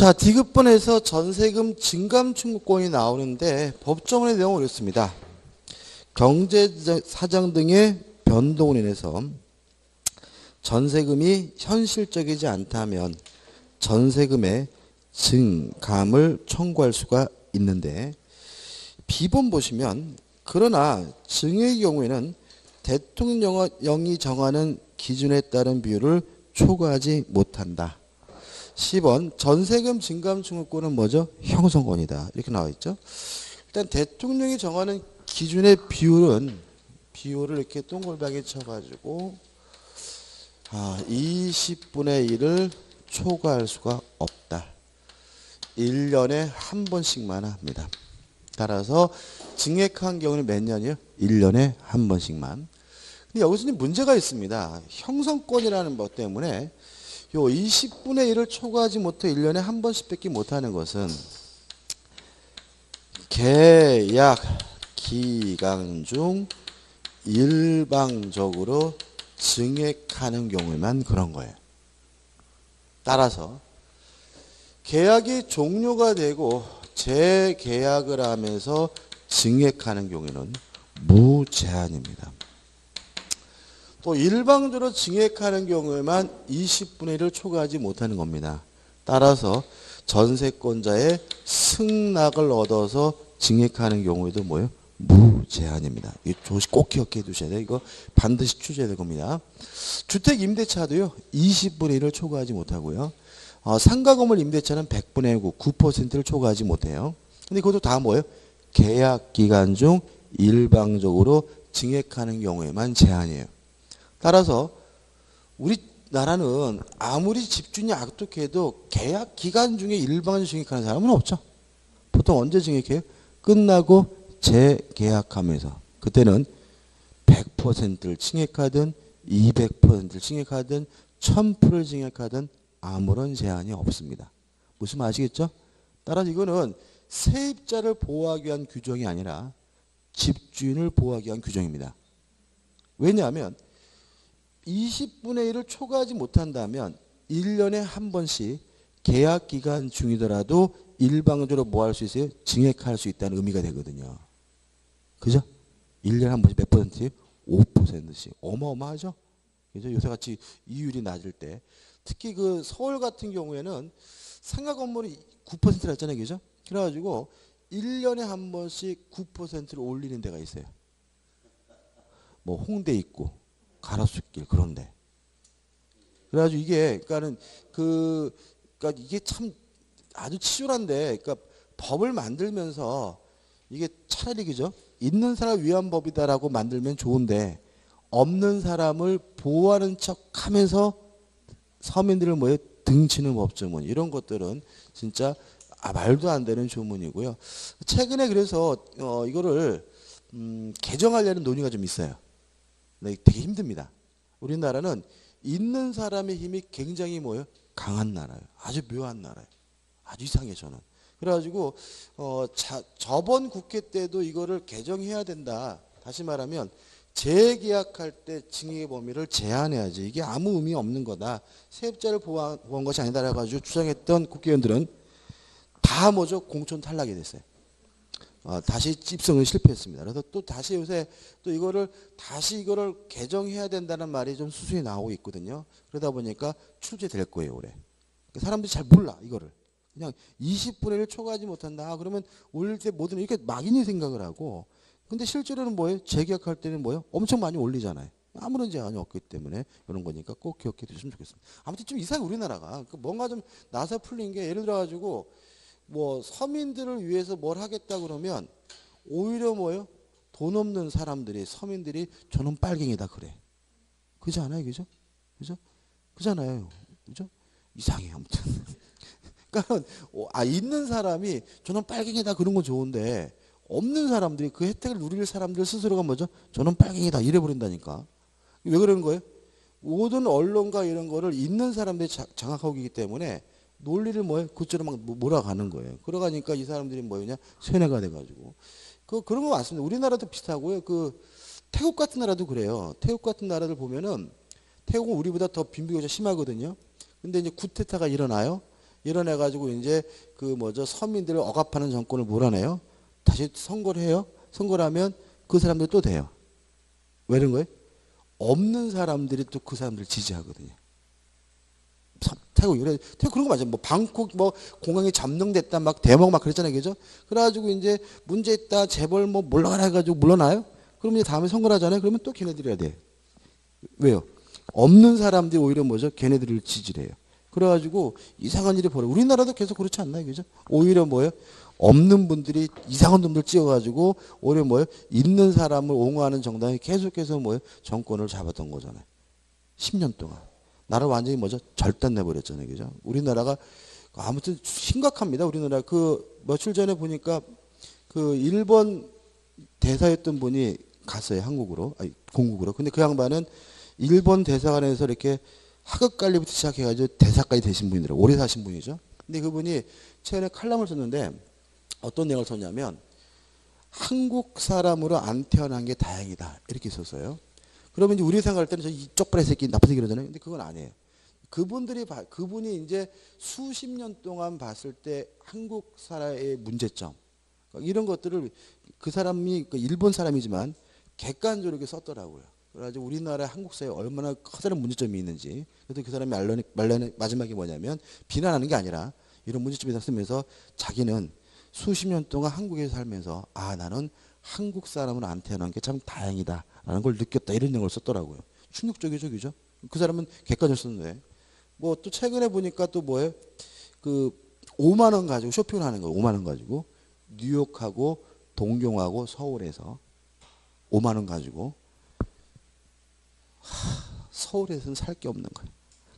자, 디귿번에서 전세금 증감 청구권이 나오는데 법조문의 내용은 이렇습니다. 경제 사정 등의 변동으로 인해서 전세금이 현실적이지 않다면 전세금의 증감을 청구할 수가 있는데, B번 보시면 그러나 증의 경우에는 대통령이 정하는 기준에 따른 비율을 초과하지 못한다. 10번 전세금 증감 청구권은 뭐죠? 형성권이다. 이렇게 나와 있죠. 일단 대통령이 정하는 기준의 비율을 이렇게 동글하게 쳐가지고 20분의 1을 초과할 수가 없다. 1년에 한 번씩만 합니다. 따라서 증액한 경우는 몇 년이요? 1년에 한 번씩만. 근데 여기서 문제가 있습니다. 형성권이라는 것 때문에 요 20분의 1을 초과하지 못해 1년에 한 번씩 뺏기 못하는 것은 계약 기간 중 일방적으로 증액하는 경우에만 그런 거예요. 따라서 계약이 종료가 되고 재계약을 하면서 증액하는 경우에는 무제한입니다. 또 일방적으로 증액하는 경우에만 20분의 1을 초과하지 못하는 겁니다. 따라서 전세권자의 승낙을 얻어서 증액하는 경우에도 뭐예요? 무제한입니다. 이 조시 꼭 기억해 두셔야 돼요. 이거 반드시 취재해야 될 겁니다. 주택 임대차도요. 20분의 1을 초과하지 못하고요. 상가 건물 임대차는 100분의 9%를 초과하지 못해요. 근데 그것도 다 뭐예요? 계약 기간 중 일방적으로 증액하는 경우에만 제한이에요. 따라서 우리나라는 아무리 집주인이 악독해도 계약 기간 중에 일방적으로 증액하는 사람은 없죠. 보통 언제 증액해요? 끝나고 재계약하면서. 그때는 100%를 증액하든 200%를 증액하든 1000%를 증액하든 아무런 제한이 없습니다. 무슨 말 아시겠죠? 따라서 이거는 세입자를 보호하기 위한 규정이 아니라 집주인을 보호하기 위한 규정입니다. 왜냐하면 20분의 1을 초과하지 못한다면 1년에 한 번씩 계약 기간 중이더라도 일방적으로 뭐 할 수 있어요? 증액할 수 있다는 의미가 되거든요. 그죠? 1년에 한 번씩 몇 %? 5%씩. 어마어마하죠? 그죠? 요새같이 이율이 낮을 때. 특히 그 서울 같은 경우에는 상가 건물이 9%라 했잖아요. 그죠? 그래가지고 1년에 한 번씩 9%를 올리는 데가 있어요. 뭐 홍대 있고 가로수길 그런데. 그래가지고 이게 그러니까 이게 참 아주 치졸한데, 그러니까 법을 만들면서 이게 차라리 그죠? 있는 사람 위한 법이다라고 만들면 좋은데 없는 사람을 보호하는 척하면서 서민들을 뭐에 등치는 법조문, 이런 것들은 진짜 말도 안 되는 조문이고요. 최근에 그래서 이거를 개정하려는 논의가 좀 있어요. 네, 되게 힘듭니다. 우리나라는 있는 사람의 힘이 굉장히 뭐예요? 강한 나라예요. 아주 묘한 나라예요. 아주 이상해 저는. 그래가지고 저번 국회 때도 이거를 개정해야 된다. 다시 말하면 재계약할 때 증액의 범위를 제한해야지. 이게 아무 의미 없는 거다. 세입자를 보호한 것이 아니다. 해가지고 주장했던 국회의원들은 다 뭐죠? 공천 탈락이 됐어요. 다시 입성을 실패했습니다. 그래서 또 다시 요새 또 이거를 개정해야 된다는 말이 좀 수순이 나오고 있거든요. 그러다 보니까 출제될 거예요, 올해. 사람들이 잘 몰라, 이거를. 그냥 20분의 1 초과하지 못한다. 그러면 올릴 때 뭐든 이렇게 막연히 생각을 하고, 근데 실제로는 뭐예요? 재계약할 때는 뭐예요? 엄청 많이 올리잖아요. 아무런 제한이 없기 때문에 이런 거니까 꼭 기억해 두시면 좋겠습니다. 아무튼 좀 이상해, 우리나라가. 뭔가 좀 나서 풀린 게, 예를 들어가지고 뭐 서민들을 위해서 뭘 하겠다 그러면 오히려 뭐예요? 돈 없는 사람들이, 서민들이 저는 빨갱이다 그래. 그지 않아요? 그죠? 그죠? 그잖아요. 그죠? 이상해, 아무튼. 그러니까 있는 사람이 저는 빨갱이다 그런 건 좋은데, 없는 사람들이 그 혜택을 누릴 사람들 스스로가 뭐죠? 저는 빨갱이다 이래 버린다니까. 왜 그러는 거예요? 모든 언론과 이런 거를 있는 사람들이 장악하고 있기 때문에 논리를 뭐예요? 그쪽으로 막 몰아가는 거예요. 그러가니까 이 사람들이 뭐냐? 세뇌가 돼가지고. 그런 거 많습니다. 우리나라도 비슷하고요. 태국 같은 나라도 그래요. 태국 같은 나라들 보면은 태국은 우리보다 더 빈부격차 심하거든요. 근데 이제 쿠데타가 일어나요. 이뤄내가지고 이제 그 뭐죠 서민들을 억압하는 정권을 몰아내요. 다시 선거를 해요. 선거를 하면 그 사람들 또 돼요. 왜 이런 거예요? 없는 사람들이 또 그 사람들 지지하거든요. 태국 이래 태국 그런 거 맞아요. 뭐 방콕 뭐 공항이 점령됐다 막 대목 막 그랬잖아요, 그죠? 그래가지고 이제 문제 있다 재벌 뭐 물러가라 해가지고 물러나요. 그러면 이제 다음에 선거를 하잖아요. 그러면 또 걔네들이 해야 돼. 왜요? 없는 사람들이 오히려 뭐죠? 걔네들을 지지를 해요. 그래가지고 이상한 일이 벌어요. 우리나라도 계속 그렇지 않나요? 그죠? 오히려 뭐예요? 없는 분들이 이상한 놈들 찍어가지고 오히려 뭐예요? 있는 사람을 옹호하는 정당이 계속해서 뭐예요? 정권을 잡았던 거잖아요. 10년 동안. 나라 완전히 뭐죠? 절단내버렸잖아요. 그죠? 우리나라가 아무튼 심각합니다. 우리나라 그 며칠 전에 보니까 그 일본 대사였던 분이 갔어요. 한국으로. 아니, 공국으로. 근데 그 양반은 일본 대사관에서 이렇게 하급 관리부터 시작해가지고 대사까지 되신 분이더라고요. 오래 사신 분이죠. 근데 그분이 최근에 칼럼을 썼는데 어떤 내용을 썼냐면 한국 사람으로 안 태어난 게 다행이다. 이렇게 썼어요. 그러면 이제 우리 생각할 때는 저 이쪽 발의 새끼 나쁜 새끼 그러잖아요. 근데 그건 아니에요. 그분이 이제 수십 년 동안 봤을 때 한국 사회의 문제점 이런 것들을 그 사람이 일본 사람이지만 객관적으로 이렇게 썼더라고요. 그래가지고 우리나라 한국 사회에 얼마나 커다란 문제점이 있는지. 그래서 그 사람이 말로는 마지막에 뭐냐면 비난하는 게 아니라 이런 문제점이 쓰면서 자기는 수십 년 동안 한국에 살면서 아 나는 한국 사람은 안 태어난 게 참 다행이다라는 걸 느꼈다 이런 내용을 썼더라고요. 충격적이죠, 그죠? 그 사람은 객관적으로 썼는데 뭐 또 최근에 보니까 또 뭐예요? 그 5만 원 가지고 쇼핑을 하는 거예요. 5만 원 가지고 뉴욕하고 동경하고 서울에서 5만 원 가지고 서울에서는 살 게 없는 거예요.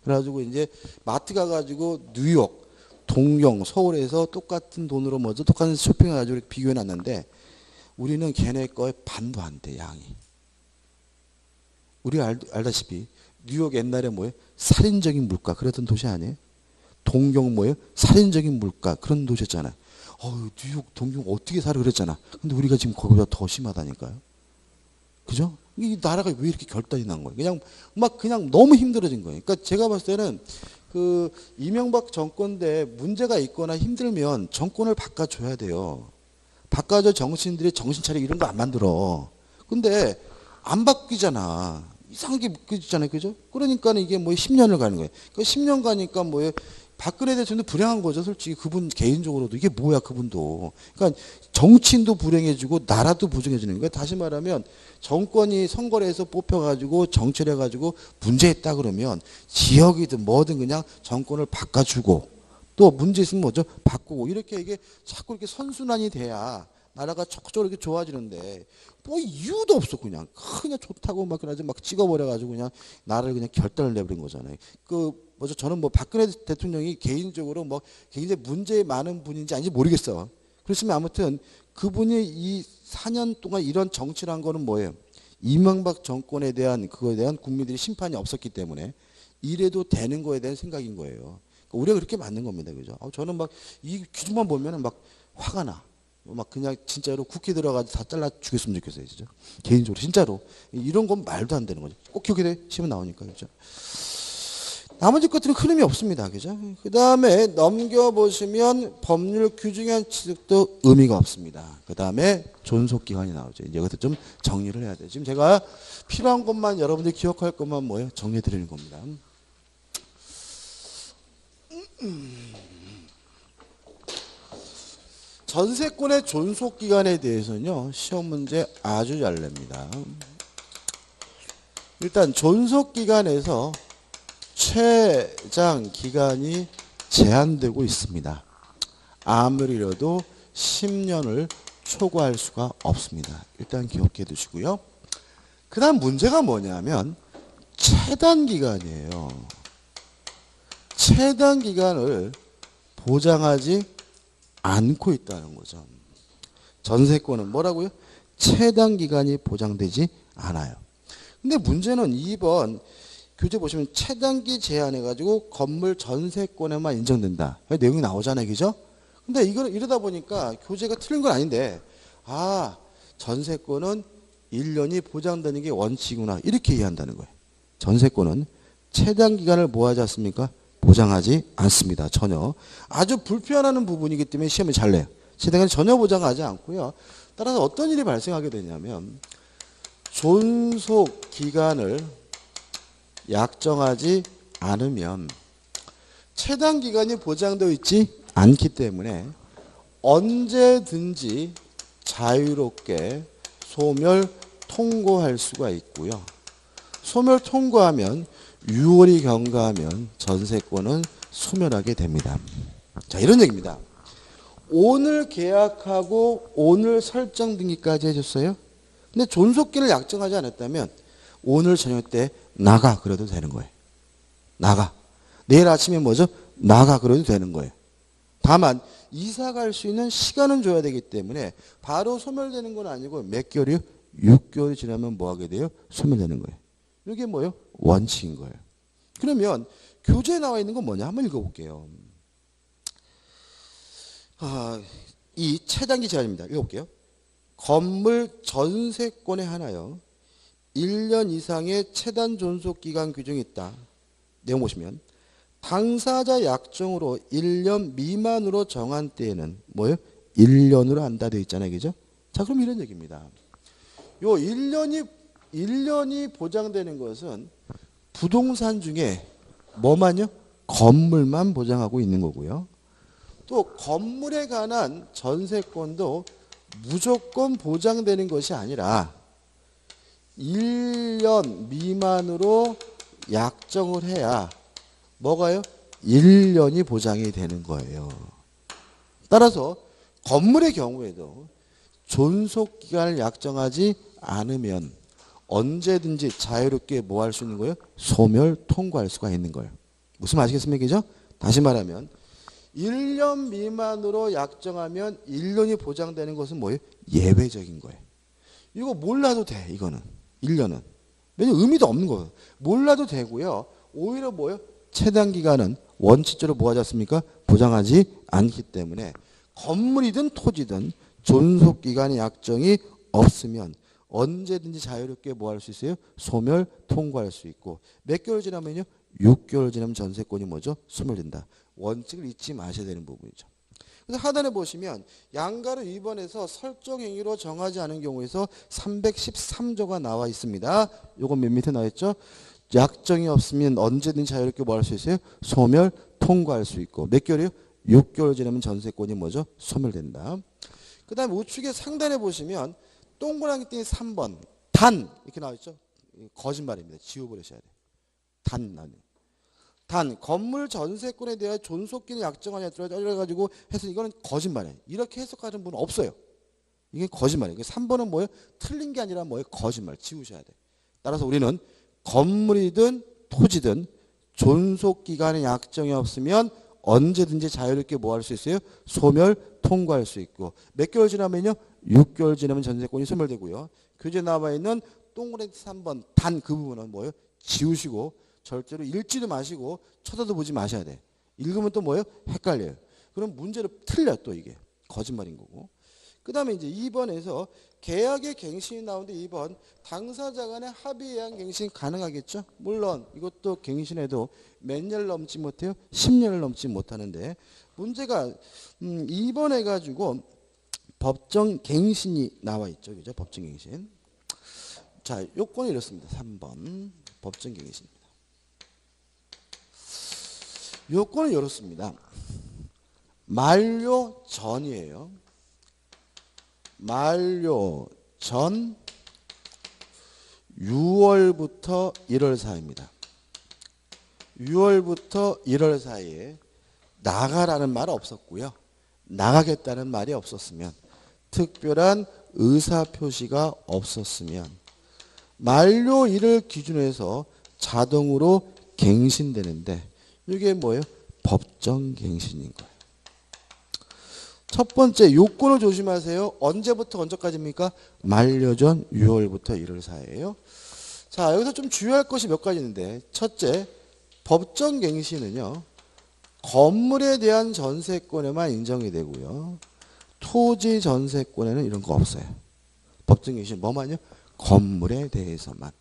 그래가지고 이제 마트 가가지고 뉴욕, 동경, 서울에서 똑같은 돈으로 뭐죠? 똑같은 쇼핑해가지고 비교해 놨는데 우리는 걔네 거에 반도 안 돼, 양이. 우리 알다시피 뉴욕 옛날에 뭐예요? 살인적인 물가 그랬던 도시 아니에요? 동경 뭐예요? 살인적인 물가 그런 도시였잖아요. 뉴욕, 동경 어떻게 살아 그랬잖아. 근데 우리가 지금 거기보다 더 심하다니까요. 그죠? 이 나라가 왜 이렇게 결단이 난 거예요? 그냥 너무 힘들어진 거예요. 그러니까 제가 봤을 때는 그 이명박 정권 때 문제가 있거나 힘들면 정권을 바꿔줘야 돼요. 바꿔줘 정치인들이 정신 차리고 이런 거 안 만들어. 근데 안 바뀌잖아. 이상하게 바뀌잖아요. 그죠? 그러니까 이게 뭐 10년을 가는 거예요. 그 10년 가니까 뭐예요? 박근혜 대통령도 불행한 거죠. 솔직히 그분 개인적으로도 이게 뭐야 그분도. 그러니까 정치인도 불행해지고 나라도 부정해지는 거예요. 다시 말하면 정권이 선거를 해서 뽑혀가지고 정치를 해가지고 문제 있다 그러면 지역이든 뭐든 그냥 정권을 바꿔주고 또 문제 있으면 뭐죠? 바꾸고 이렇게 이게 자꾸 이렇게 선순환이 돼야 나라가 적극적으로 이렇게 좋아지는데 뭐 이유도 없어 그냥 좋다고 막 그러지 막 찍어버려가지고 그냥 나라를 그냥 결단을 내버린 거잖아요. 뭐죠? 저는 뭐 박근혜 대통령이 개인적으로 뭐 굉장히 문제 많은 분인지 아닌지 모르겠어. 그렇지만 아무튼 그분이 이 4년 동안 이런 정치를 한 거는 뭐예요? 이명박 정권에 대한 그거에 대한 국민들이 심판이 없었기 때문에 이래도 되는 거에 대한 생각인 거예요. 그러니까 우리가 그렇게 맞는 겁니다. 그죠? 저는 막 이 기준만 보면은 막 화가 나. 막 그냥 진짜로 국회 들어가서 다 잘라 죽였으면 좋겠어요. 진짜. 개인적으로 진짜로 이런 건 말도 안 되는 거죠. 꼭 기억해야 돼. 시험 나오니까. 그죠? 나머지 것들은 큰 의미 없습니다. 그죠? 그 다음에 넘겨보시면 법률 규정한 취득도 의미가 없습니다. 그 다음에 존속기간이 나오죠. 이제 이것도 좀 정리를 해야 돼요. 지금 제가 필요한 것만 여러분들이 기억할 것만 뭐예요? 정리해 드리는 겁니다. 전세권의 존속기간에 대해서는요. 시험 문제 아주 잘 냅니다. 일단 존속기간에서 최장 기간이 제한되고 있습니다. 아무리 이래도 10년을 초과할 수가 없습니다. 일단 기억해 두시고요. 그 다음 문제가 뭐냐면 최단 기간이에요. 최단 기간을 보장하지 않고 있다는 거죠. 전세권은 뭐라고요? 최단 기간이 보장되지 않아요. 근데 문제는 2번 교재 보시면 최단기 제한해가지고 건물 전세권에만 인정된다. 내용이 나오잖아요. 그죠? 근데 이러다 보니까 교재가 틀린 건 아닌데 전세권은 1년이 보장되는 게 원칙이구나. 이렇게 이해한다는 거예요. 전세권은 최단 기간을 뭐 하지 않습니까? 보장하지 않습니다. 전혀. 아주 불편한 부분이기 때문에 시험에 잘 내요. 채당은 전혀 보장하지 않고요. 따라서 어떤 일이 발생하게 되냐면 존속 기간을 약정하지 않으면 채당 기간이 보장되어 있지 않기 때문에 언제든지 자유롭게 소멸 통고할 수가 있고요. 소멸 통고하면 6월이 경과하면 전세권은 소멸하게 됩니다. 자, 이런 얘기입니다. 오늘 계약하고 오늘 설정 등기까지 해줬어요. 근데 존속기를 약정하지 않았다면 오늘 저녁 때 나가 그래도 되는 거예요. 나가. 내일 아침에 뭐죠? 나가 그래도 되는 거예요. 다만 이사 갈 수 있는 시간은 줘야 되기 때문에 바로 소멸되는 건 아니고 몇 개월이요? 6개월이 지나면 뭐 하게 돼요? 소멸되는 거예요. 이게 뭐예요? 원칙인 거예요. 그러면 교재에 나와 있는 건 뭐냐? 한번 읽어볼게요. 이 채당기 제한입니다. 읽어볼게요. 건물 전세권에 한하여 1년 이상의 채단 존속 기간 규정이 있다. 내용 보시면 당사자 약정으로 1년 미만으로 정한 때에는 뭐예요? 1년으로 한다 되어 있잖아요. 그죠? 자, 그럼 이런 얘기입니다. 요 1년이 보장되는 것은 부동산 중에 뭐만요? 건물만 보장하고 있는 거고요. 또 건물에 관한 전세권도 무조건 보장되는 것이 아니라 1년 미만으로 약정을 해야 뭐가요? 1년이 보장이 되는 거예요. 따라서 건물의 경우에도 존속기간을 약정하지 않으면 언제든지 자유롭게 뭐 할 수 있는 거예요? 소멸 통고할 수가 있는 거예요. 무슨 말 아시겠습니까? 그죠? 다시 말하면 1년 미만으로 약정하면 1년이 보장되는 것은 뭐예요? 예외적인 거예요. 이거 몰라도 돼. 이거는 1년은. 왜냐면 의미도 없는 거예요. 몰라도 되고요. 오히려 뭐예요? 채당 기간은 원칙적으로 뭐 하지 않습니까? 보장하지 않기 때문에 건물이든 토지든 존속 기간의 약정이 없으면 언제든지 자유롭게 뭐 할 수 있어요? 소멸 통고할 수 있고 몇 개월 지나면요? 6개월 지나면 전세권이 뭐죠? 소멸된다. 원칙을 잊지 마셔야 되는 부분이죠. 그래서 하단에 보시면 양가를 위반해서 설정 행위로 정하지 않은 경우에서 313조가 나와 있습니다. 요건 맨 밑에 나와 있죠? 약정이 없으면 언제든지 자유롭게 뭐 할 수 있어요? 소멸 통고할 수 있고 몇 개월이요? 6개월 지나면 전세권이 뭐죠? 소멸된다. 그 다음에 우측에 상단에 보시면 동그라미 띵 3번 단 이렇게 나와 있죠? 거짓말입니다. 지워버리셔야 돼요. 단 건물 전세권에 대한 존속기를 약정하냐 가지고 해서 이거는 거짓말이에요. 이렇게 해석하는 분은 없어요. 이게 거짓말이에요. 3번은 뭐예요? 틀린 게 아니라 뭐예요? 거짓말. 지우셔야 돼요. 따라서 우리는 건물이든 토지든 존속기간의 약정이 없으면 언제든지 자유롭게 뭐 할 수 있어요? 소멸 통고할 수 있고 몇 개월 지나면요? 6개월 지나면 전세권이 소멸되고요. 교재에 나와 있는 동그라미 3번 단 그 부분은 뭐예요? 지우시고 절대로 읽지도 마시고 쳐다도 보지 마셔야 돼. 읽으면 또 뭐예요? 헷갈려요. 그럼 문제를 틀려 또 이게. 거짓말인 거고. 그 다음에 이제 2번에서 계약의 갱신이 나오는데 2번 당사자 간의 합의에 의한 갱신 가능하겠죠? 물론 이것도 갱신해도 몇 년을 넘지 못해요? 10년을 넘지 못하는데 문제가 2번 해가지고 법정 갱신이 나와 있죠. 그죠? 법정 갱신. 자, 요건이 이렇습니다. 3번 법정 갱신입니다. 요건은 이렇습니다. 만료 전이에요. 만료 전 6월부터 1월 사이입니다. 6월부터 1월 사이에 나가라는 말 없었고요. 나가겠다는 말이 없었으면 특별한 의사표시가 없었으면 만료일을 기준으로 해서 자동으로 갱신되는데 이게 뭐예요? 법정 갱신인 거예요. 첫 번째 요건을 조심하세요. 언제부터 언제까지입니까? 만료 전 6월부터 1월 사이예요. 자, 여기서 좀 주의할 것이 몇 가지 있는데 첫째, 법정 갱신은요. 건물에 대한 전세권에만 인정이 되고요. 토지 전세권에는 이런 거 없어요. 법정 갱신 뭐만요? 건물에 대해서만.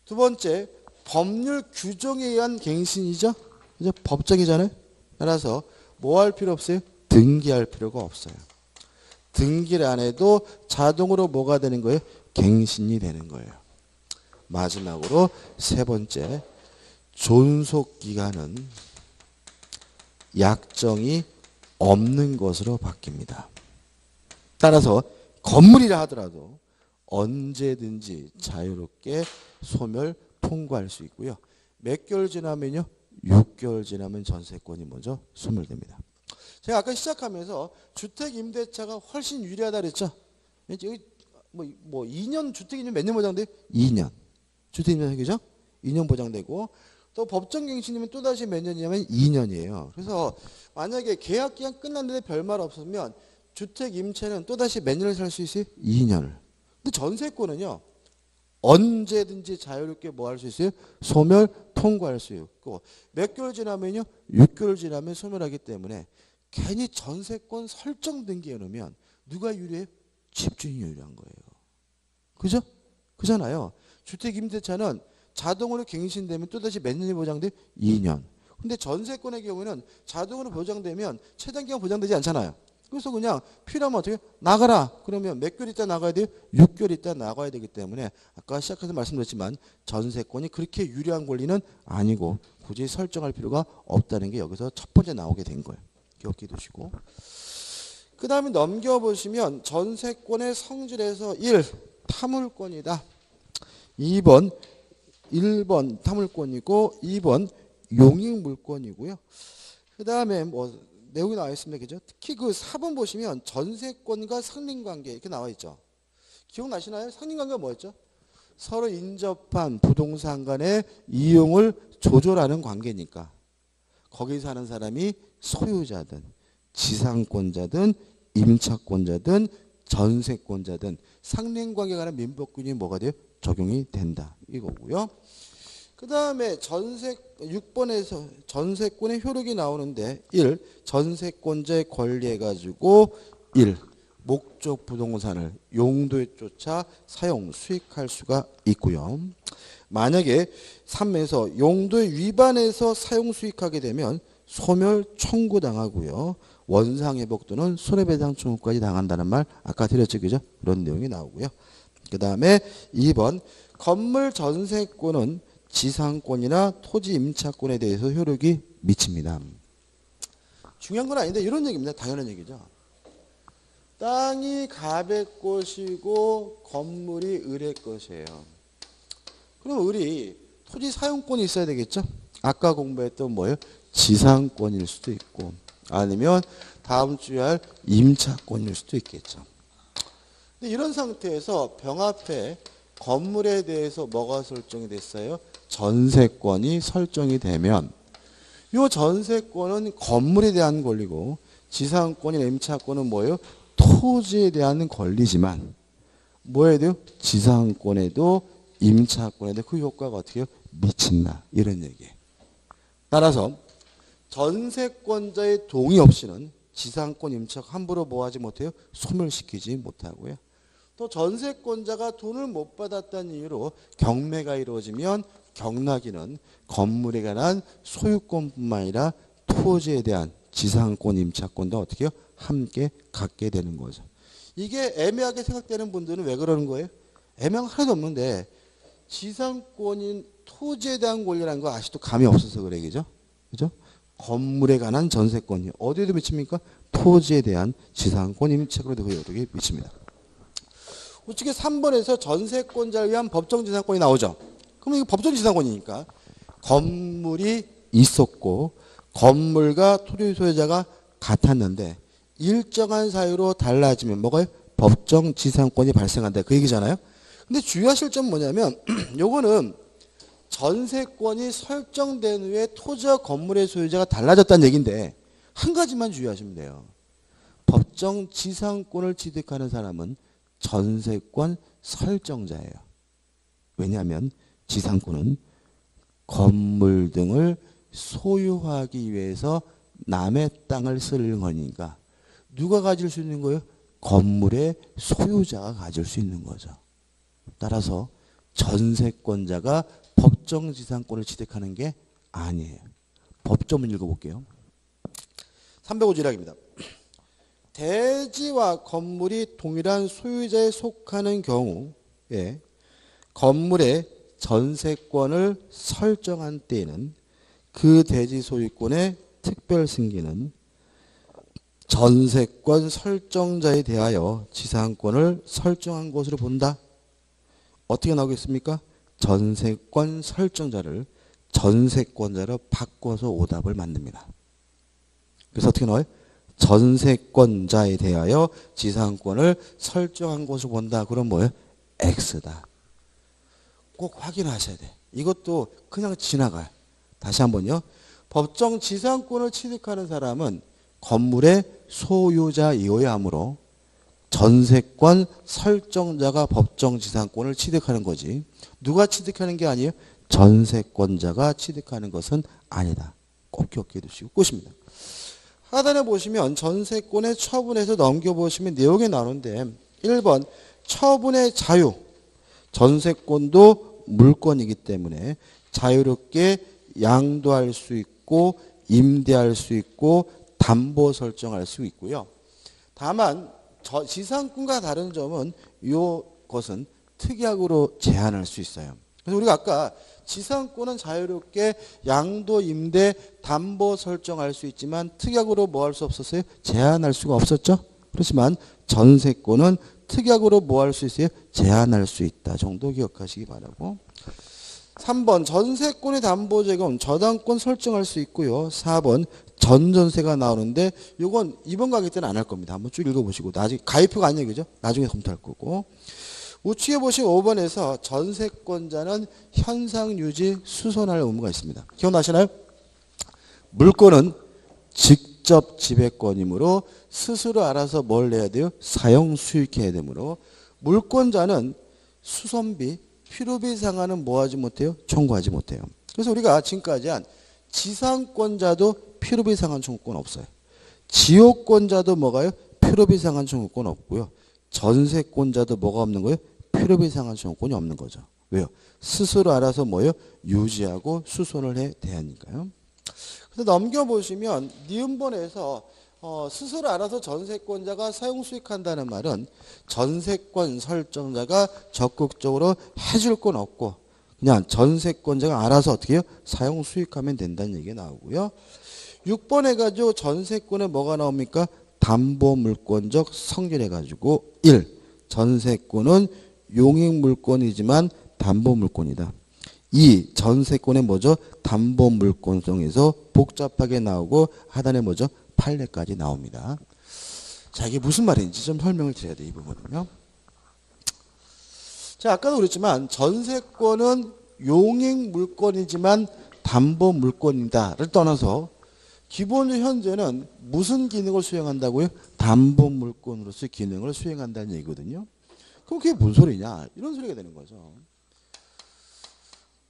두 번째, 법률 규정에 의한 갱신이죠. 이제 법정이잖아요. 따라서 뭐 할 필요 없어요? 등기할 필요가 없어요. 등기를 안 해도 자동으로 뭐가 되는 거예요? 갱신이 되는 거예요. 마지막으로 세 번째, 존속기간은 약정이 없는 것으로 바뀝니다. 따라서 건물이라 하더라도 언제든지 자유롭게 소멸 통과할 수 있고요. 몇 개월 지나면요? 6개월 지나면 전세권이 먼저 소멸됩니다. 제가 아까 시작하면서 주택임대차가 훨씬 유리하다 그랬죠? 여기 뭐 2년 주택임대 몇 년 보장돼요? 2년. 주택임대 그죠? 2년 보장되고 또 법정갱신이면 또다시 몇 년이냐면 2년이에요. 그래서 만약에 계약기간 끝났는데 별말 없으면 주택임차는 또다시 몇 년을 살 수 있어요? 2년을. 근데 전세권은요. 언제든지 자유롭게 뭐 할 수 있어요? 소멸 통과할 수 있고 몇 개월 지나면요? 6개월 지나면 소멸하기 때문에 괜히 전세권 설정 등기해 놓으면 누가 유리해요? 집주인이 유리한 거예요. 그죠? 그잖아요. 주택임대차는 자동으로 갱신되면 또다시 몇 년이 보장돼? 2년. 근데 전세권의 경우는 자동으로 보장되면 최단 기간 보장되지 않잖아요. 그래서 그냥 필요하면 어떻게 나가라. 그러면 몇 개월 있다 나가야 돼요? 6개월 있다 나가야 되기 때문에 아까 시작해서 말씀드렸지만 전세권이 그렇게 유리한 권리는 아니고 굳이 설정할 필요가 없다는 게 여기서 첫 번째 나오게 된 거예요. 기억해 두시고. 그 다음에 넘겨보시면 전세권의 성질에서 1. 타물권이다. 1번 타물권이고 2번 용익물권이고요. 그 다음에 뭐 내용이 나와 있습니다. 그죠? 특히 그 4번 보시면 전세권과 상린관계 이렇게 나와 있죠. 기억나시나요? 상린관계가 뭐였죠? 서로 인접한 부동산 간의 이용을 조절하는 관계니까 거기 사는 사람이 소유자든 지상권자든 임차권자든 전세권자든 상린관계에 관한 민법규정이 뭐가 돼요? 적용이 된다. 이거고요. 그 다음에 6번에서 전세권의 효력이 나오는데 1. 전세권자의 권리해가지고 1. 목적 부동산을 용도에 쫓아 사용, 수익할 수가 있고요. 만약에 3에서 용도에 위반해서 사용, 수익하게 되면 소멸 청구당하고요. 원상회복 또는 손해배상 청구까지 당한다는 말 아까 드렸죠. 그죠? 그런 내용이 나오고요. 그 다음에 2번 건물 전세권은 지상권이나 토지 임차권에 대해서 효력이 미칩니다. 중요한 건 아닌데 이런 얘기입니다. 당연한 얘기죠. 땅이 갑의 것이고 건물이 을의 것이에요. 그럼 을이 토지 사용권이 있어야 되겠죠. 아까 공부했던 뭐예요? 지상권일 수도 있고 아니면 다음 주에 할 임차권일 수도 있겠죠. 근데 이런 상태에서 병합해 건물에 대해서 뭐가 설정이 됐어요? 전세권이 설정이 되면 이 전세권은 건물에 대한 권리고 지상권이나 임차권은 뭐예요? 토지에 대한 권리지만 뭐에 돼요? 지상권에도 임차권에도 그 효과가 어떻게 해요? 미친다. 이런 얘기예요. 따라서 전세권자의 동의 없이는 지상권 임차권 함부로 뭐 하지 못해요? 소멸시키지 못하고요. 또 전세권자가 돈을 못 받았다는 이유로 경매가 이루어지면 경락인은 건물에 관한 소유권뿐만 아니라 토지에 대한 지상권 임차권도 어떻게 해요? 함께 갖게 되는 거죠. 이게 애매하게 생각되는 분들은 왜 그러는 거예요? 애매한 거 하나도 없는데 지상권인 토지에 대한 권리라는 거 아직도 감이 없어서 그래. 그죠? 그죠? 건물에 관한 전세권이 어디에도 미칩니까? 토지에 대한 지상권 임차권에도 그 효력이 미칩니다. 우측에 3번에서 전세권자를 위한 법정지상권이 나오죠. 그럼 이거 법정지상권이니까 건물이 있었고 건물과 토지 소유자가 같았는데 일정한 사유로 달라지면 뭐가요? 법정지상권이 발생한다. 그 얘기잖아요. 근데 주의하실 점은 뭐냐면 요거는 전세권이 설정된 후에 토지와 건물의 소유자가 달라졌다는 얘기인데 한 가지만 주의하시면 돼요. 법정지상권을 취득하는 사람은 전세권 설정자예요. 왜냐하면 지상권은 건물 등을 소유하기 위해서 남의 땅을 쓰는 거니까 누가 가질 수 있는 거예요? 건물의 소유자가 가질 수 있는 거죠. 따라서 전세권자가 법정지상권을 취득하는 게 아니에요. 법조문 읽어볼게요. 305조 1항입니다. 대지와 건물이 동일한 소유자에 속하는 경우에 건물의 전세권을 설정한 때에는 그 대지 소유권의 특별 승계는 전세권 설정자에 대하여 지상권을 설정한 것으로 본다. 어떻게 나오겠습니까? 전세권 설정자를 전세권자로 바꿔서 오답을 만듭니다. 그래서 어떻게 나와요? 전세권자에 대하여 지상권을 설정한 것으로 본다. 그럼 뭐예요? X다. 꼭 확인하셔야 돼. 이것도 그냥 지나가요. 다시 한번요. 법정 지상권을 취득하는 사람은 건물의 소유자이어야 하므로 전세권 설정자가 법정 지상권을 취득하는 거지. 누가 취득하는 게 아니에요? 전세권자가 취득하는 것은 아니다. 꼭 기억해 두시고 끝입니다. 하단에 보시면 전세권의 처분에서 넘겨보시면 내용이 나오는데 1번 처분의 자유. 전세권도 물권이기 때문에 자유롭게 양도할 수 있고 임대할 수 있고 담보 설정할 수 있고요. 다만 지상권과 다른 점은 이것은 특약으로 제한할 수 있어요. 그래서 우리가 아까 지상권은 자유롭게 양도, 임대, 담보 설정할 수 있지만 특약으로 뭐 할 수 없었어요? 제한할 수가 없었죠. 그렇지만 전세권은 특약으로 뭐 할 수 있어요? 제한할 수 있다 정도 기억하시기 바라고. 3번 전세권의 담보재금 저당권 설정할 수 있고요. 4번 전전세가 나오는데 이건 이번 강의 때는 안 할 겁니다. 한번 쭉 읽어보시고 나중에 가입표가 아니에요. 그죠? 나중에 검토할 거고. 우측에 보시면 5번에서 전세권자는 현상유지 수선할 의무가 있습니다. 기억나시나요? 물권은 직접 지배권이므로 스스로 알아서 뭘 내야 돼요? 사용 수익해야 되므로 물권자는 수선비, 필요비 상한은 뭐 하지 못해요? 청구하지 못해요. 그래서 우리가 지금까지 한 지상권자도 필요비 상한 청구권 없어요. 지역권자도 뭐가요? 필요비 상한 청구권 없고요. 전세권자도 뭐가 없는 거예요? 필요비 상한 청구권이 없는 거죠. 왜요? 스스로 알아서 뭐예요? 유지하고 수선을 해 대하니까요. 그래서 넘겨보시면 니은본에서 스스로 알아서 전세권자가 사용 수익한다는 말은 전세권 설정자가 적극적으로 해줄 건 없고 그냥 전세권자가 알아서 어떻게 해요? 사용 수익하면 된다는 얘기가 나오고요. 6번 해가지고 전세권에 뭐가 나옵니까? 담보물권적 성질해가지고 1. 전세권은 용익물권이지만 담보물권이다. 2. 전세권의 뭐죠? 담보물권성에서 복잡하게 나오고 하단에 뭐죠? 판례까지 나옵니다. 자, 이게 무슨 말인지 좀 설명을 드려야 돼, 이 부분은요. 자, 아까도 그랬지만 전세권은 용익물권이지만 담보물권이다를 떠나서 기본적으로 현재는 무슨 기능을 수행한다고요? 담보물권으로서 기능을 수행한다는 얘기거든요. 그럼 그게 뭔 소리냐? 이런 소리가 되는 거죠.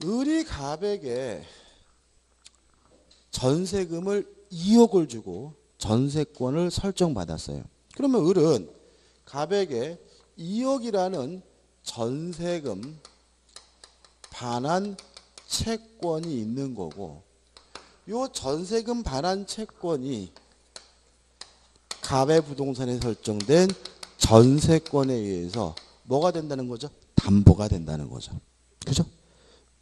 을이 갑에게 전세금을 2억을 주고 전세권을 설정받았어요. 그러면 을은 갑에게 2억이라는 전세금 반환 채권이 있는 거고 요 전세금 반환 채권이 갑의 부동산에 설정된 전세권에 의해서 뭐가 된다는 거죠? 담보가 된다는 거죠. 그죠?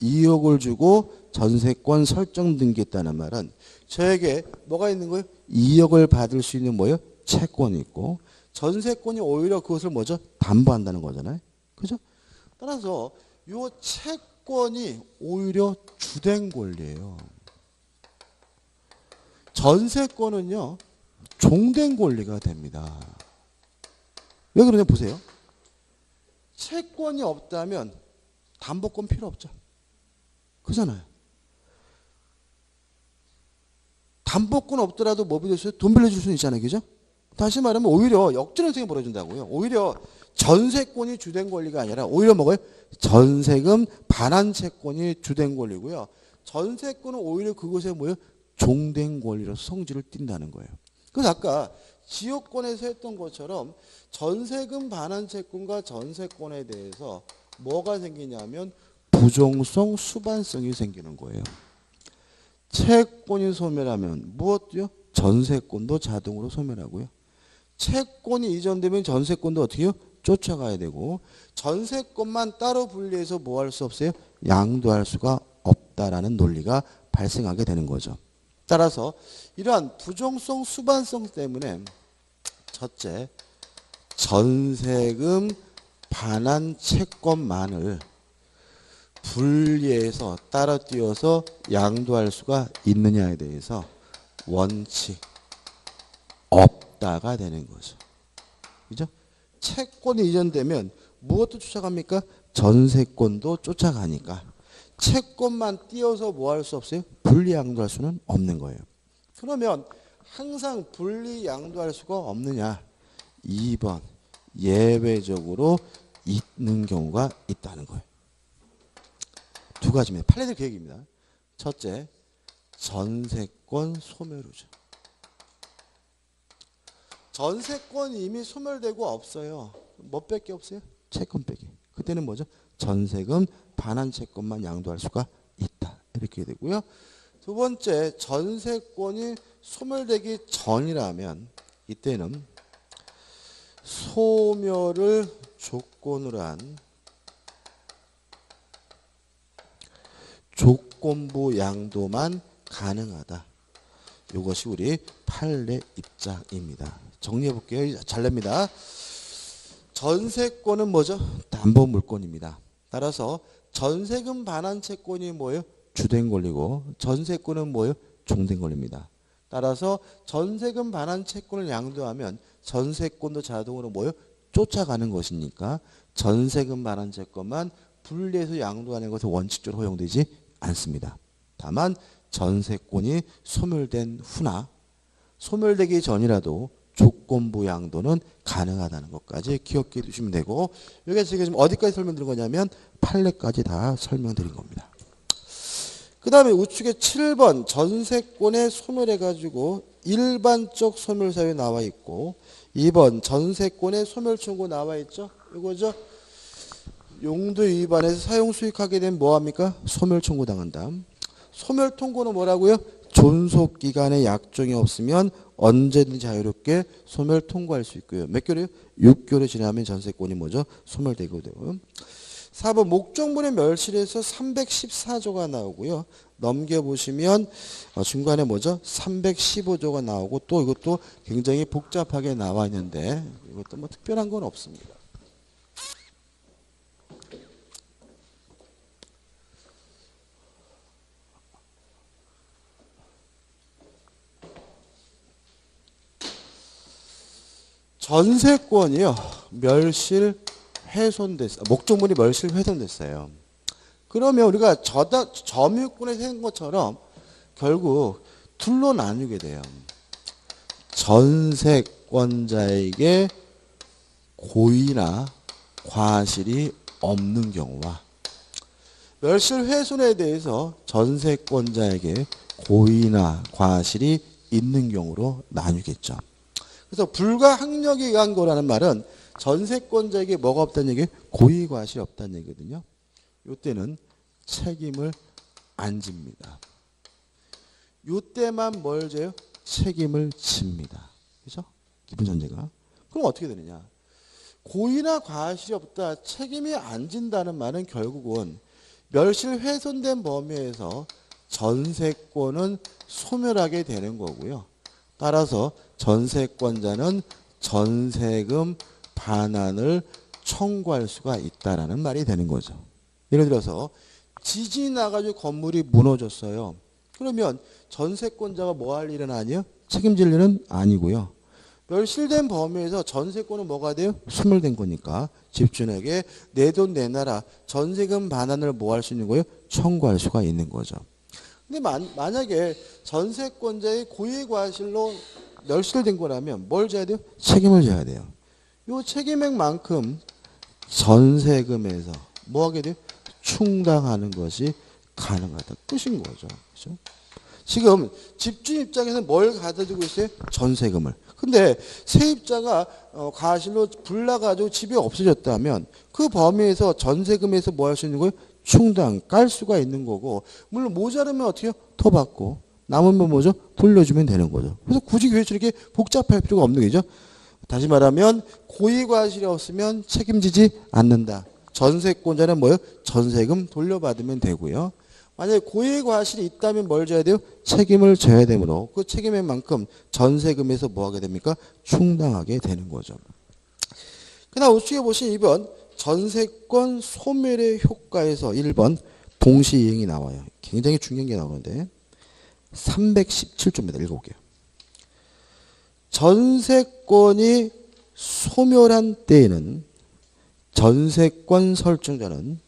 2억을 주고 전세권 설정 등기했다는 말은 저에게 뭐가 있는 거예요? 2억을 받을 수 있는 뭐예요? 채권이 있고 전세권이 오히려 그것을 뭐죠? 담보한다는 거잖아요. 그죠? 따라서 요 채권이 오히려 주된 권리예요. 전세권은요. 종된 권리가 됩니다. 왜 그러냐 보세요. 채권이 없다면 담보권 필요 없죠. 그잖아요. 담보권 없더라도 뭐 빌려주세요? 돈 빌려줄 수는 있잖아요. 그죠? 다시 말하면 오히려 역전현상이 벌어진다고요. 오히려 전세권이 주된 권리가 아니라 오히려 뭐가요? 전세금 반환 채권이 주된 권리고요. 전세권은 오히려 그것에 뭐예요? 종된 권리로 성질을 띈다는 거예요. 그래서 아까 지역권에서 했던 것처럼 전세금 반환 채권과 전세권에 대해서 뭐가 생기냐면 부종성 수반성이 생기는 거예요. 채권이 소멸하면 무엇도요? 전세권도 자동으로 소멸하고요. 채권이 이전되면 전세권도 어떻게 해요? 쫓아가야 되고 전세권만 따로 분리해서 뭐 할 수 없어요? 양도할 수가 없다라는 논리가 발생하게 되는 거죠. 따라서 이러한 부정성 수반성 때문에 첫째, 전세금 반환 채권만을 분리해서 따로 띄워서 양도할 수가 있느냐에 대해서 원칙 없다가 되는 거죠. 그죠? 채권이 이전되면 무엇도 쫓아갑니까? 전세권도 쫓아가니까 채권만 띄어서 뭐 할 수 없어요? 분리 양도할 수는 없는 거예요. 그러면 항상 분리 양도할 수가 없느냐? 2번 예외적으로 있는 경우가 있다는 거예요. 두 가지입니다. 판례들 계획입니다. 첫째, 전세권 소멸후죠. 전세권이 이미 소멸되고 없어요. 뭐 밖에 없어요? 채권 빼기. 그때는 뭐죠? 전세금 반환 채권만 양도할 수가 있다. 이렇게 되고요. 두 번째, 전세권이 소멸되기 전이라면 이때는 소멸을 조건으로 한 조건부 양도만 가능하다. 이것이 우리 판례 입장입니다. 정리해 볼게요. 잘 냅니다. 전세권은 뭐죠? 담보물권입니다. 따라서 전세금 반환 채권이 뭐예요? 주된 권리고 전세권은 뭐예요? 종된 권리입니다. 따라서 전세금 반환 채권을 양도하면 전세권도 자동으로 뭐예요? 쫓아가는 것이니까 전세금 반환 채권만 분리해서 양도하는 것은 원칙적으로 허용되지 않습니다. 다만 전세권이 소멸된 후나 소멸되기 전이라도 조건부 양도는 가능하다는 것까지 기억해 두시면 되고 여기가 지금 어디까지 설명드린 거냐면 판례까지 다 설명드린 겁니다. 그 다음에 우측에 7번 전세권에 소멸해가지고 일반적 소멸사유 나와 있고 2번 전세권에 소멸 청구 나와 있죠. 이거죠. 용도 위반해서 사용 수익하게 되면 뭐합니까? 소멸 청구 당한다. 소멸 통고는 뭐라고요? 존속 기간에 약정이 없으면 언제든지 자유롭게 소멸 통고할 수 있고요. 몇 개월이요? 6개월이 지나면 전세권이 뭐죠? 소멸되고 되고요. 4번 목적물의 멸실에서 314조가 나오고요. 넘겨보시면 중간에 뭐죠? 315조가 나오고 또 이것도 굉장히 복잡하게 나와 있는데 이것도 뭐 특별한 건 없습니다. 전세권이요. 멸실 훼손됐어요. 목적물이 멸실 훼손됐어요. 그러면 우리가 점유권에 세운 것처럼 결국 둘로 나누게 돼요. 전세권자에게 고의나 과실이 없는 경우와 멸실 훼손에 대해서 전세권자에게 고의나 과실이 있는 경우로 나뉘겠죠. 그래서 불가항력에 의한 거라는 말은 전세권자에게 뭐가 없다는 얘기예요? 고의 과실이 없다는 얘기거든요. 이때는 책임을 안 집니다. 이때만 뭘 져요? 책임을 집니다. 그렇죠? 기본 전제가. 그럼 어떻게 되느냐? 고의나 과실이 없다, 책임이 안 진다는 말은 결국은 멸실 훼손된 범위에서 전세권은 소멸하게 되는 거고요. 따라서 전세권자는 전세금 반환을 청구할 수가 있다라는 말이 되는 거죠. 예를 들어서 지진이 나가지고 건물이 무너졌어요. 그러면 전세권자가 뭐 할 일은 아니에요? 책임질 일은 아니고요. 멸실된 범위에서 전세권은 뭐가 돼요? 소멸된 거니까 집주인에게 내 돈 내놔라 전세금 반환을 뭐 할 수 있는 거예요? 청구할 수가 있는 거죠. 근데 만약에 전세권자의 고의 과실로 멸실된 거라면 뭘 져야 돼요? 책임을 져야 돼요. 이 책임액만큼 전세금에서 뭐 하게 돼요? 충당하는 것이 가능하다. 끝인 거죠. 그렇죠? 지금 집주인 입장에서는 뭘 가져두고 있어요? 전세금을. 근데 세입자가 과실로 불나가지고 집이 없어졌다면 그 범위에서 전세금에서 뭐 할 수 있는 거예요? 충당, 깔 수가 있는 거고 물론 모자르면 어떻게 해요? 더 받고 남으면 뭐죠? 돌려주면 되는 거죠. 그래서 굳이 교회처럼 이렇게 복잡할 필요가 없는 거죠. 다시 말하면 고의과실이 없으면 책임지지 않는다. 전세권자는 뭐예요? 전세금 돌려받으면 되고요. 만약에 고의과실이 있다면 뭘 져야 돼요? 책임을 져야 되므로 그 책임의 만큼 전세금에서 뭐 하게 됩니까? 충당하게 되는 거죠. 그다음 우측에 보신 2번 전세권 소멸의 효과에서 1번 동시이행이 나와요. 굉장히 중요한 게 나오는데 317조입니다. 읽어볼게요. 전세권이 소멸한 때에는 전세권 설정자는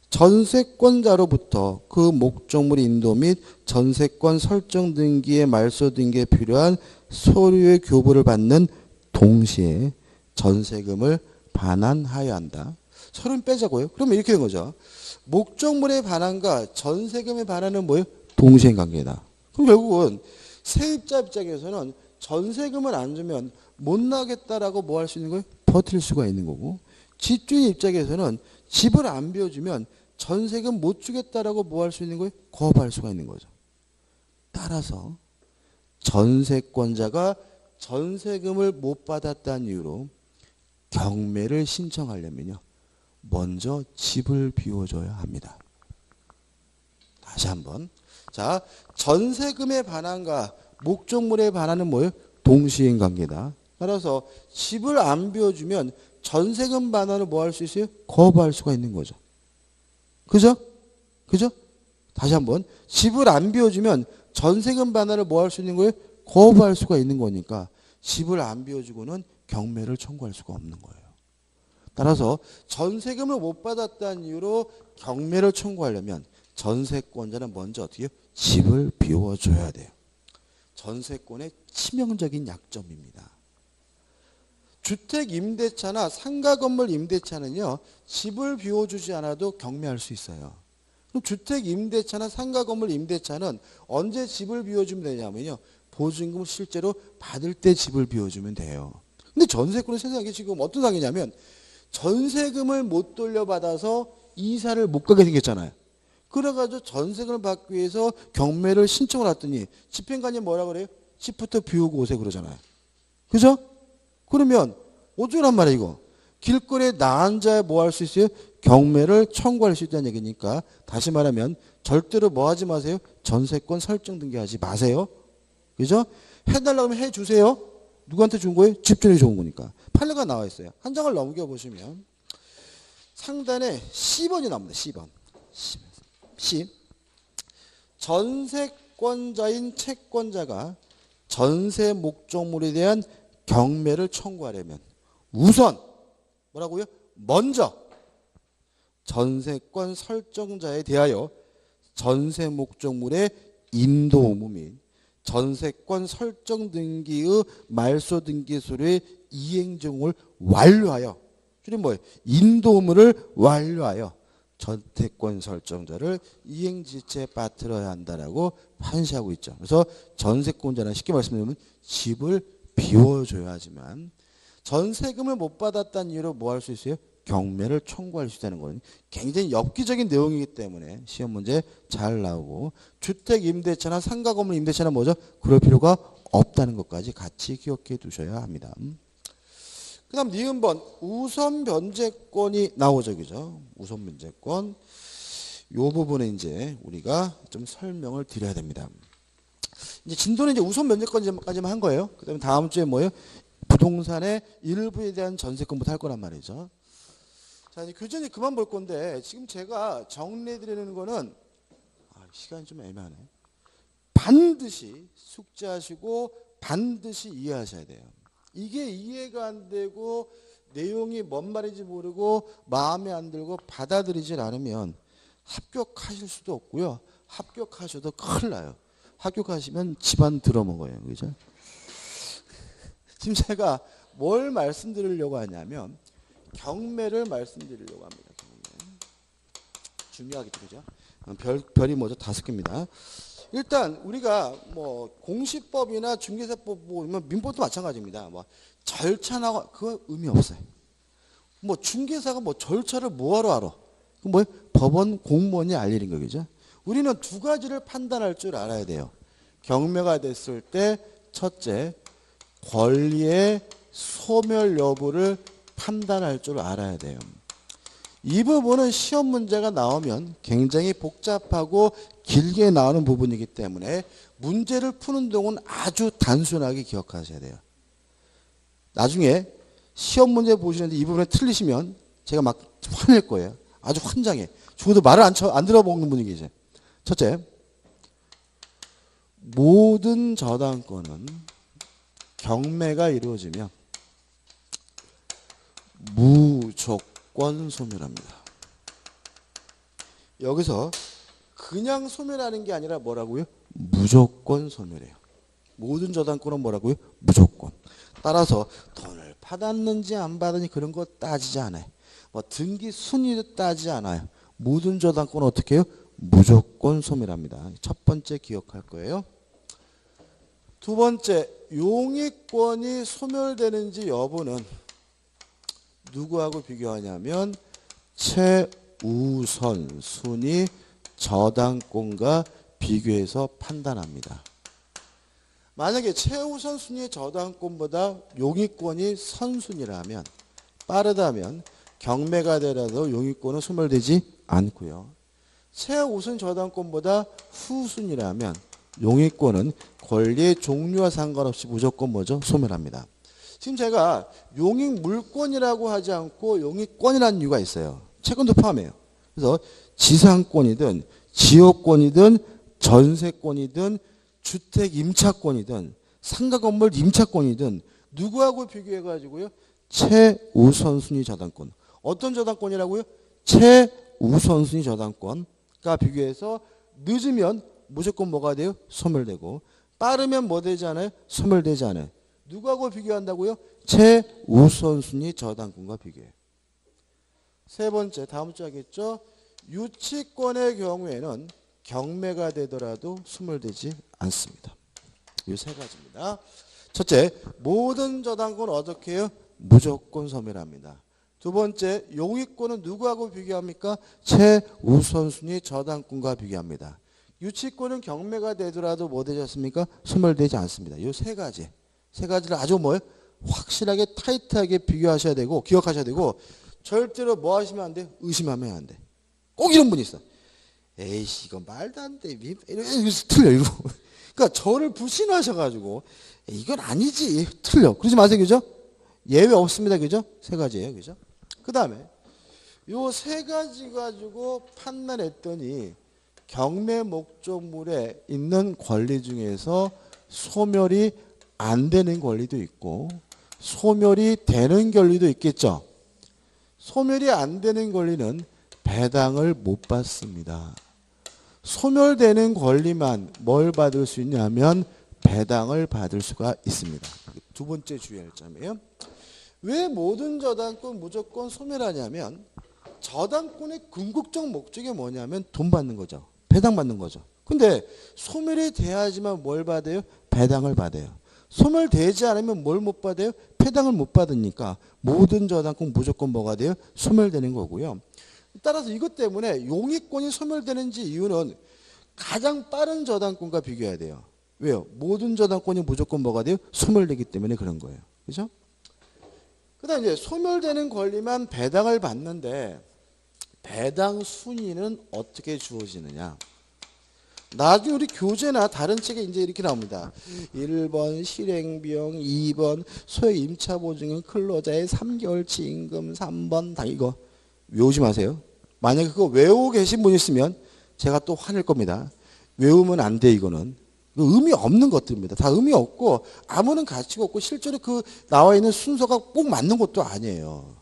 전세권자로부터 그 목적물 인도 및 전세권 설정 등기의 말소 등기에 필요한 서류의 교부를 받는 동시에 전세금을 반환하여야 한다. 서류는 빼자고요. 그러면 이렇게 된 거죠. 목적물의 반환과 전세금의 반환은 뭐예요? 동시행 관계다. 그럼 결국은 세입자 입장에서는 전세금을 안 주면 못 나겠다라고 뭐 할 수 있는 거예요? 버틸 수가 있는 거고, 집주인 입장에서는 집을 안 비워주면 전세금 못 주겠다라고 뭐 할 수 있는 거예요? 거부할 수가 있는 거죠. 따라서 전세권자가 전세금을 못 받았다는 이유로 경매를 신청하려면요, 먼저 집을 비워줘야 합니다. 다시 한번. 자, 전세금의 반환과 목적물의 반환은 뭐예요? 동시행 관계다. 따라서 집을 안 비워주면 전세금 반환을 뭐 할 수 있어요? 거부할 수가 있는 거죠. 그죠? 그죠? 다시 한번. 집을 안 비워주면 전세금 반환을 뭐 할 수 있는 거예요? 거부할 수가 있는 거니까 집을 안 비워주고는 경매를 청구할 수가 없는 거예요. 따라서 전세금을 못 받았다는 이유로 경매를 청구하려면 전세권자는 먼저 어떻게 해요? 집을 비워줘야 돼요. 전세권의 치명적인 약점입니다. 주택 임대차나 상가 건물 임대차는요, 집을 비워주지 않아도 경매할 수 있어요. 그럼 주택 임대차나 상가 건물 임대차는 언제 집을 비워주면 되냐면요, 보증금을 실제로 받을 때 집을 비워주면 돼요. 근데 전세권은 세상에 지금 어떤 상황이냐면 전세금을 못 돌려받아서 이사를 못 가게 생겼잖아요. 그래가지고 전세금을 받기 위해서 경매를 신청을 했더니 집행관이 뭐라 그래요? 집부터 비우고 오세요 그러잖아요. 그죠? 그러면 어쩌란 말이야 이거. 길거리에 나 앉아야 뭐 할 수 있어요? 경매를 청구할 수 있다는 얘기니까 다시 말하면 절대로 뭐 하지 마세요? 전세권 설정 등기하지 마세요. 그죠? 해달라고 하면 해주세요. 누구한테 준 거예요? 집주인이 좋은 거니까. 판례가 나와 있어요. 한 장을 넘겨보시면 상단에 C번이 나옵니다. C번. C. 전세권자인 채권자가 전세 목적물에 대한 경매를 청구하려면 우선 뭐라고요? 먼저 전세권 설정자에 대하여 전세 목적물의 인도 의무 및 전세권 설정 등기의 말소 등기 서류의 이행 정을 완료하여, 줄임 뭐예요? 인도 의무를 완료하여 전세권 설정자를 이행 지체에 빠뜨려야 한다라고 판시하고 있죠. 그래서 전세권자는 쉽게 말씀드리면 집을 비워줘야 하지만 전세금을 못 받았다는 이유로 뭐 할 수 있어요? 경매를 청구할 수 있다는 건 굉장히 엽기적인 내용이기 때문에 시험 문제 잘 나오고, 주택 임대차나 상가 건물 임대차는 뭐죠? 그럴 필요가 없다는 것까지 같이 기억해 두셔야 합니다. 그 다음 니은번 우선 변제권이 나오죠. 그죠? 우선 변제권. 요 부분에 이제 우리가 좀 설명을 드려야 됩니다. 이제 진도는 이제 우선 변제권까지만 한 거예요. 그 다음에 다음 주에 뭐예요? 부동산의 일부에 대한 전세권부터 할 거란 말이죠. 자, 이제 교재는 그만 볼 건데 지금 제가 정리해 드리는 거는 시간이 좀 애매하네. 반드시 숙지하시고 반드시 이해하셔야 돼요. 이게 이해가 안 되고 내용이 뭔 말인지 모르고 마음에 안 들고 받아들이질 않으면 합격하실 수도 없고요. 합격하셔도 큰일 나요. 합격하시면 집안 들어먹어요. 그죠? 지금 제가 뭘 말씀드리려고 하냐면 경매를 말씀드리려고 합니다. 경매. 중요하겠죠. 그죠? 별이 뭐죠? 5개입니다. 일단 우리가 뭐 공시법이나 중개사법 보면 민법도 마찬가지입니다. 뭐 절차나 그거 의미 없어요. 뭐 중개사가 뭐 절차를 뭐하러 알아? 그 뭐 법원 공무원이 알리는 거죠. 우리는 두 가지를 판단할 줄 알아야 돼요. 경매가 됐을 때 첫째, 권리의 소멸 여부를 판단할 줄 알아야 돼요. 이 부분은 시험 문제가 나오면 굉장히 복잡하고 길게 나오는 부분이기 때문에 문제를 푸는 동안 아주 단순하게 기억하셔야 돼요. 나중에 시험 문제 보시는데 이 부분에 틀리시면 제가 막 화낼 거예요. 아주 환장해. 죽어도 말을 안 들어먹는 분위기죠. 첫째, 모든 저당권은 경매가 이루어지면 무조건 소멸합니다. 여기서 그냥 소멸하는 게 아니라 뭐라고요? 무조건 소멸해요. 모든 저당권은 뭐라고요? 무조건. 따라서 돈을 받았는지 안 받았는지 그런 거 따지지 않아요. 뭐 등기 순위도 따지지 않아요. 모든 저당권은 어떻게 해요? 무조건 소멸합니다. 첫 번째 기억할 거예요. 두 번째, 용익권이 소멸되는지 여부는 누구하고 비교하냐면 최우선 순위 저당권과 비교해서 판단합니다. 만약에 최우선 순위 저당권보다 용익권이 선순위라면, 빠르다면 경매가 되더라도 용익권은 소멸되지 않고요. 최우선 저당권보다 후순위라면 용익권은 권리의 종류와 상관없이 무조건 뭐죠? 소멸합니다. 지금 제가 용익 물권이라고 하지 않고 용익권이라는 이유가 있어요. 채권도 포함해요. 그래서 지상권이든 지역권이든 전세권이든 주택 임차권이든 상가 건물 임차권이든 누구하고 비교해가지고요? 최우선순위 저당권. 어떤 저당권이라고요? 최우선순위 저당권과 비교해서 늦으면 무조건 뭐가 돼요? 소멸되고 빠르면 뭐 되지 않아요? 소멸되지 않아요. 누구하고 비교한다고요? 최우선순위 저당권과 비교해요. 세 번째, 다음 주 하겠죠? 유치권의 경우에는 경매가 되더라도 소멸되지 않습니다. 이 세 가지입니다. 첫째, 모든 저당권은 어떻게 해요? 무조건 소멸합니다. 두 번째, 용익권은 누구하고 비교합니까? 최우선순위 저당권과 비교합니다. 유치권은 경매가 되더라도 뭐 되지 않습니까? 소멸되지 않습니다. 이 세 가지. 세 가지를 아주 뭐예요? 확실하게 타이트하게 비교하셔야 되고 기억하셔야 되고 절대로 뭐 하시면 안 돼요? 의심하면 안 돼. 꼭 이런 분이 있어. 에이씨 이거 말도 안 돼. 이러면서 틀려. 이러고. 그러니까 저를 불신하셔가지고 이건 아니지. 틀려. 그러지 마세요. 그죠? 예외 없습니다. 그죠? 세 가지예요. 그죠? 그 다음에 요 세 가지 가지고 판단했더니 경매 목적물에 있는 권리 중에서 소멸이 안 되는 권리도 있고 소멸이 되는 권리도 있겠죠. 소멸이 안 되는 권리는 배당을 못 받습니다. 소멸되는 권리만 뭘 받을 수 있냐면 배당을 받을 수가 있습니다. 두 번째 주의할 점이에요. 왜 모든 저당권 무조건 소멸하냐면 저당권의 궁극적 목적이 뭐냐면 돈 받는 거죠. 배당 받는 거죠. 근데 소멸이 돼야지만 뭘 받아요? 배당을 받아요. 소멸되지 않으면 뭘 못 받아요? 배당을 못 받으니까 모든 저당권 무조건 뭐가 돼요? 소멸되는 거고요. 따라서 이것 때문에 용익권이 소멸되는지 이유는 가장 빠른 저당권과 비교해야 돼요. 왜요? 모든 저당권이 무조건 뭐가 돼요? 소멸되기 때문에 그런 거예요. 그죠? 그 다음 이제 소멸되는 권리만 배당을 받는데 배당 순위는 어떻게 주어지느냐? 나중에 우리 교재나 다른 책에 이제 이렇게 나옵니다. 1번 실행비용, 2번 소액 임차보증인 근로자의 3개월치 임금, 3번 다 이거 외우지 마세요. 만약에 그거 외우고 계신 분 있으면 제가 또 화낼 겁니다. 외우면 안 돼 이거는. 의미 없는 것들입니다. 다 의미 없고 아무런 가치가 없고 실제로 그 나와 있는 순서가 꼭 맞는 것도 아니에요.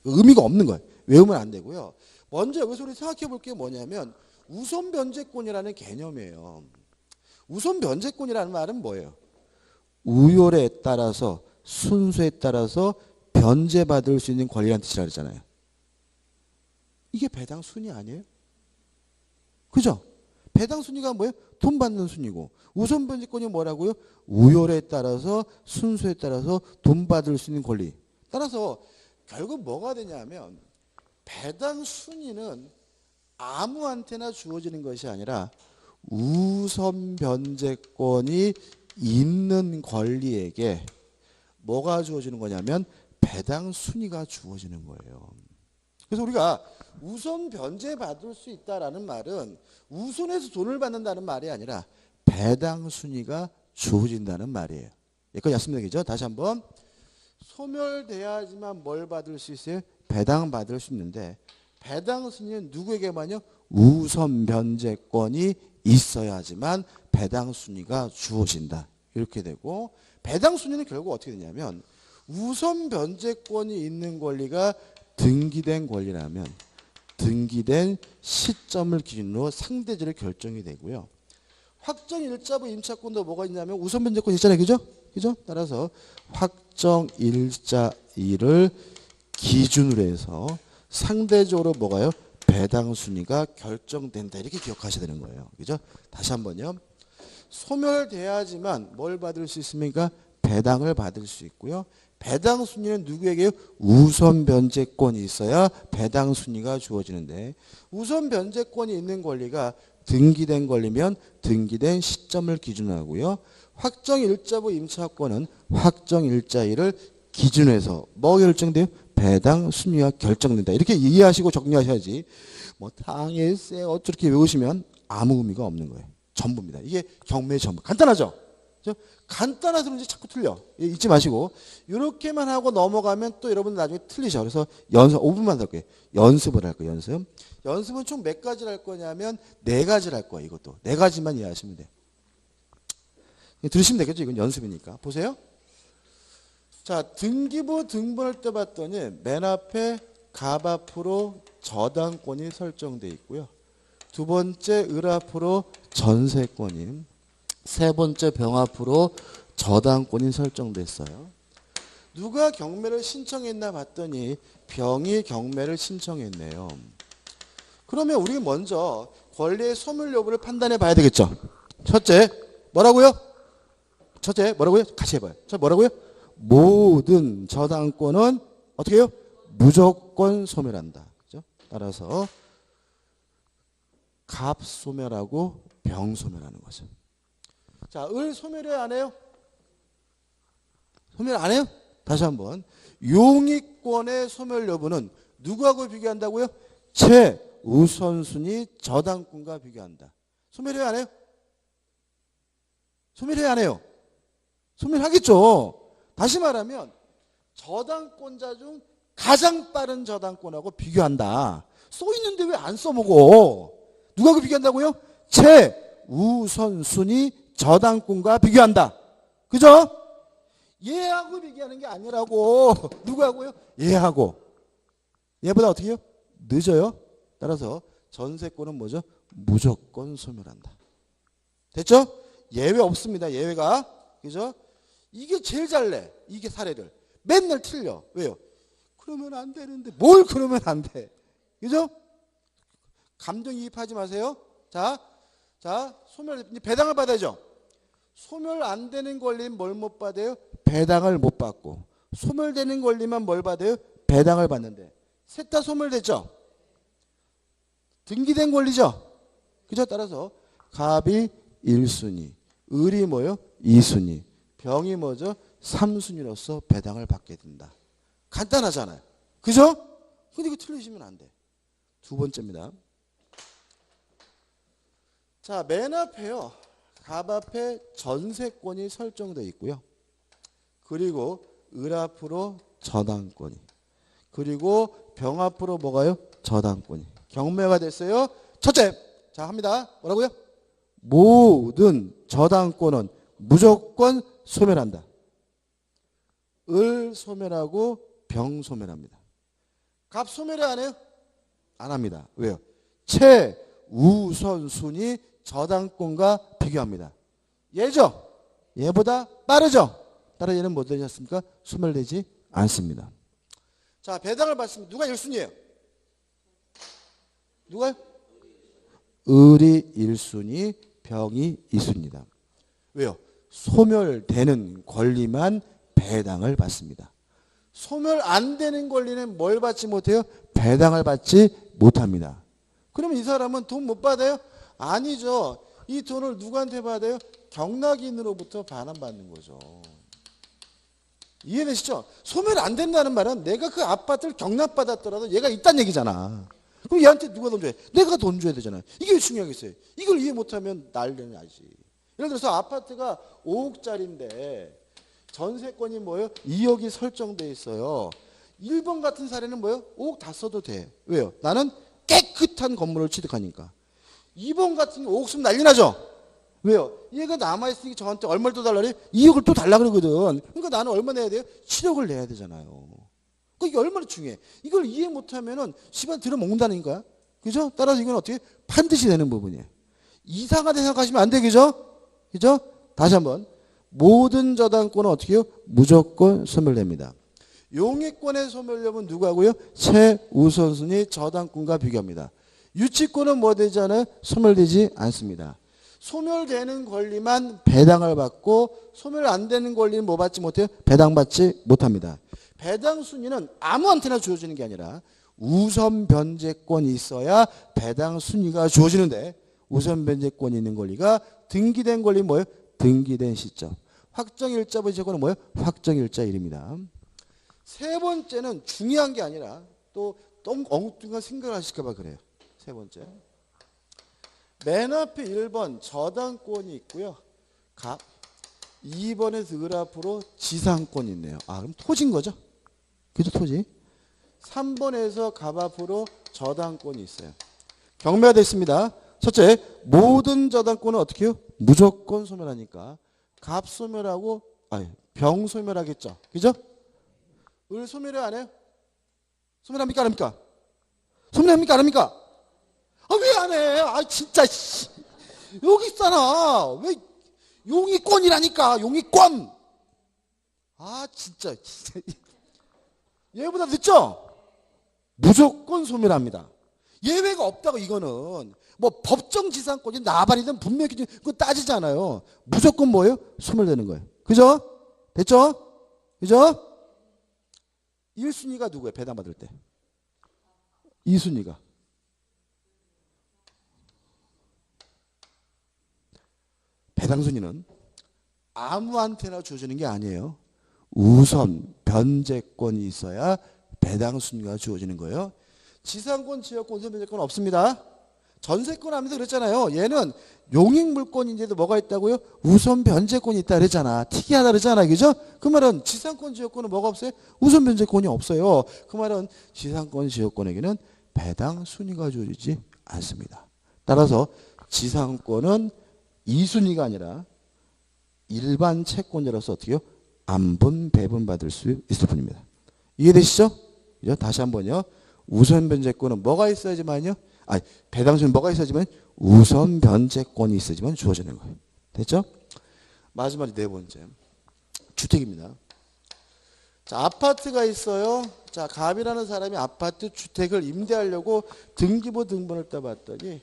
의미가 없는 거예요. 외우면 안 되고요. 먼저 여기서 우리 생각해 볼 게 뭐냐면 우선 변제권이라는 개념이에요. 우선 변제권이라는 말은 뭐예요? 우열에 따라서 순서에 따라서 변제받을 수 있는 권리라는 뜻이라 그랬잖아요. 이게 배당 순위 아니에요? 그죠? 배당 순위가 뭐예요? 돈 받는 순위고 우선 변제권이 뭐라고요? 우열에 따라서 순서에 따라서 돈 받을 수 있는 권리. 따라서 결국 뭐가 되냐면 배당 순위는 아무한테나 주어지는 것이 아니라 우선 변제권이 있는 권리에게 뭐가 주어지는 거냐면 배당 순위가 주어지는 거예요. 그래서 우리가 우선 변제받을 수 있다라는 말은 우선해서 돈을 받는다는 말이 아니라 배당 순위가 주어진다는 말이에요. 여기까지 말씀드리죠. 다시 한번. 소멸돼야지만 뭘 받을 수 있어요? 배당 받을 수 있는데 배당 순위는 누구에게만요? 우선 변제권이 있어야지만 배당 순위가 주어진다. 이렇게 되고 배당 순위는 결국 어떻게 되냐면 우선 변제권이 있는 권리가 등기된 권리라면 등기된 시점을 기준으로 상대적으로 결정이 되고요. 확정일자부 임차권도 뭐가 있냐면 우선 변제권이 있잖아요. 그죠? 그죠? 따라서 확정일자일을 기준으로 해서 상대적으로 뭐가요? 배당 순위가 결정된다. 이렇게 기억하셔야 되는 거예요. 그죠? 다시 한번요. 소멸돼야지만 뭘 받을 수 있습니까? 배당을 받을 수 있고요. 배당 순위는 누구에게요? 우선 변제권이 있어야 배당 순위가 주어지는데 우선 변제권이 있는 권리가 등기된 권리면 등기된 시점을 기준으로 하고요. 확정일자부 임차권은 확정일자일을 기준으로 해서 뭐 결정돼요? 배당 순위가 결정된다. 이렇게 이해하시고 정리하셔야지 뭐 당일세 어떻게 외우시면 아무 의미가 없는 거예요. 전부입니다. 이게 경매의 전부. 간단하죠? 그렇죠? 간단해서 그런지 자꾸 틀려. 잊지 마시고 이렇게만 하고 넘어가면 또 여러분 나중에 틀리죠. 그래서 연습 5분만 할 거예요. 연습을 할 거예요. 연습. 연습은 총 몇 가지를 할 거냐면 4가지를 할 거예요. 이것도 4가지만 이해하시면 돼요. 들으시면 되겠죠. 이건 연습이니까. 보세요. 자, 등기부 등본을 떼봤더니 맨 앞에 갑 앞으로 저당권이 설정돼 있고요. 두 번째 을 앞으로 전세권이, 세 번째 병 앞으로 저당권이 설정됐어요. 누가 경매를 신청했나 봤더니 병이 경매를 신청했네요. 그러면 우리 먼저 권리의 소멸 여부를 판단해 봐야 되겠죠. 첫째, 뭐라고요? 첫째, 뭐라고요? 같이 해봐요. 첫 뭐라고요? 모든 저당권은 어떻게 해요? 무조건 소멸한다. 그죠? 따라서 갑 소멸하고 병 소멸하는 거죠. 자, 을 소멸해야 안 해요? 소멸 안 해요? 다시 한번. 용익권의 소멸 여부는 누구하고 비교한다고요? 최우선순위 저당권과 비교한다. 소멸해야 안 해요? 소멸해야 안 해요? 소멸하겠죠. 다시 말하면 저당권자 중 가장 빠른 저당권하고 비교한다. 써있는데 왜 안 써먹어? 누구하고 비교한다고요? 최우선순위 저당권과 비교한다. 그죠? 얘하고 비교하는 게 아니라고. 누구하고요? 얘하고. 얘보다 어떻게 해요? 늦어요. 따라서 전세권은 뭐죠? 무조건 소멸한다. 됐죠? 예외 없습니다. 예외가. 그죠? 이게 제일 잘 내. 이게 사례를. 맨날 틀려. 왜요? 그러면 안 되는데. 뭘 그러면 안 돼. 그죠? 감정이입하지 마세요. 자, 소멸, 배당을 받아야죠. 소멸 안 되는 권리는 뭘 못 받아요? 배당을 못 받고. 소멸되는 권리만 뭘 받아요? 배당을 받는데. 셋 다 소멸됐죠? 등기된 권리죠? 그죠? 따라서 갑이 1순위, 을이 뭐요? 2순위, 병이 뭐죠? 3순위로서 배당을 받게 된다. 간단하잖아요. 그죠? 근데 이거 틀리시면 안 돼. 두 번째입니다. 자, 맨 앞에요. 갑 앞에 전세권이 설정되어 있고요. 그리고 을 앞으로 저당권이. 그리고 병 앞으로 뭐가요? 저당권이. 경매가 됐어요. 첫째. 자, 합니다. 뭐라고요? 모든 저당권은 무조건 소멸한다. 을 소멸하고 병 소멸합니다. 갑 소멸을 안 해요? 안 합니다. 왜요? 최우선순위 저당권과 비교합니다. 얘죠? 얘보다 빠르죠? 따라 얘는 뭐 되지 않습니까? 소멸되지 않습니다. 자, 배당을 받습니다. 누가 1순위예요? 누가요? 을이 1순위, 병이 2순위다. 왜요? 소멸되는 권리만 배당을 받습니다. 소멸 안 되는 권리는 뭘 받지 못해요? 배당을 받지 못합니다. 그러면 이 사람은 돈 못 받아요? 아니죠. 이 돈을 누구한테 받아요? 경락인으로부터 반환받는 거죠. 이해되시죠? 소멸 안 된다는 말은 내가 그 아파트를 경락받았더라도 얘가 있다는 얘기잖아. 그럼 얘한테 누가 돈 줘야 돼? 내가 돈 줘야 되잖아. 이게 중요하겠어요. 이걸 이해 못하면 난리 나지. 예를 들어서 아파트가 5억짜리인데 전세권이 뭐예요? 2억이 설정돼 있어요. 1번 같은 사례는 뭐예요? 5억 다 써도 돼. 왜요? 나는 깨끗한 건물을 취득하니까. 2번 같은 게 5억 쓰면 난리 나죠? 왜요? 얘가 남아있으니 저한테 얼마를 또 달라 그래? 2억을 또 달라 그러거든. 그러니까 나는 얼마 내야 돼요? 7억을 내야 되잖아요. 이게 얼마나 중요해. 이걸 이해 못하면은 시간 들어먹는다는 거야. 그죠? 따라서 이건 어떻게? 반드시 되는 부분이에요. 이상하게 생각하시면 안 돼. 그죠? 그죠? 다시 한번. 모든 저당권은 어떻게 해요? 무조건 소멸됩니다. 용의권의 소멸력은 누가 하고요? 최우선순위 저당권과 비교합니다. 유치권은 뭐 되지 않아요? 소멸되지 않습니다. 소멸되는 권리만 배당을 받고 소멸 안 되는 권리는 뭐 받지 못해요? 배당받지 못합니다. 배당 순위는 아무한테나 주어지는 게 아니라 우선 변제권이 있어야 배당 순위가 주어지는데 우선 변제권이 있는 권리가 등기된 권리 뭐예요? 등기된 시점. 확정일자 변제권은 뭐예요? 확정일자일입니다. 세 번째는 중요한 게 아니라 또 엉뚱한 생각을 하실까 봐 그래요. 세 번째. 맨 앞에 1번 저당권이 있고요. 갑. 2번에서 을 앞으로 지상권이 있네요. 아, 그럼 토지인 거죠? 그죠, 토지. 3번에서 갑 앞으로 저당권이 있어요. 경매가 됐습니다. 첫째, 모든 저당권은 어떻게 해요? 무조건 소멸하니까. 갑 소멸하고, 병 소멸하겠죠. 그죠? 을 소멸해 안 해요? 소멸합니까? 안 합니까? 소멸합니까? 안 합니까? 왜 안 해? 진짜, 여기 있잖아. 왜, 용의권이라니까, 용의권! 진짜. 얘보다 늦죠? 무조건 소멸합니다. 예외가 없다고 이거는. 뭐 법정 지상권이 나발이든 분명히 그거 따지잖아요. 무조건 뭐예요? 소멸되는 거예요. 그죠? 됐죠? 그죠? 1순위가 누구예요? 배당받을 때. 2순위가. 배당순위는 아무한테나 주어지는 게 아니에요. 우선 변제권이 있어야 배당순위가 주어지는 거예요. 지상권, 지역권, 우선 변제권 없습니다. 전세권 하면서 그랬잖아요. 얘는 용익물권인데도 뭐가 있다고요? 우선 변제권이 있다 그랬잖아. 특이하다 그랬잖아. 그죠? 그 말은 지상권, 지역권은 뭐가 없어요? 우선 변제권이 없어요. 그 말은 지상권, 지역권에게는 배당순위가 주어지지 않습니다. 따라서 지상권은 2순위가 아니라 일반 채권자로서 어떻게 해요? 안분, 배분 받을 수 있을 뿐입니다. 이해되시죠? 다시 한번요. 우선 변제권은 뭐가 있어야지만요? 배당순위 뭐가 있어야지만 우선 변제권이 있어야지만 주어지는 거예요. 됐죠? 마지막으로 네 번째. 주택입니다. 자, 아파트가 있어요. 자, 갑이라는 사람이 아파트 주택을 임대하려고 등기부 등본을 따봤더니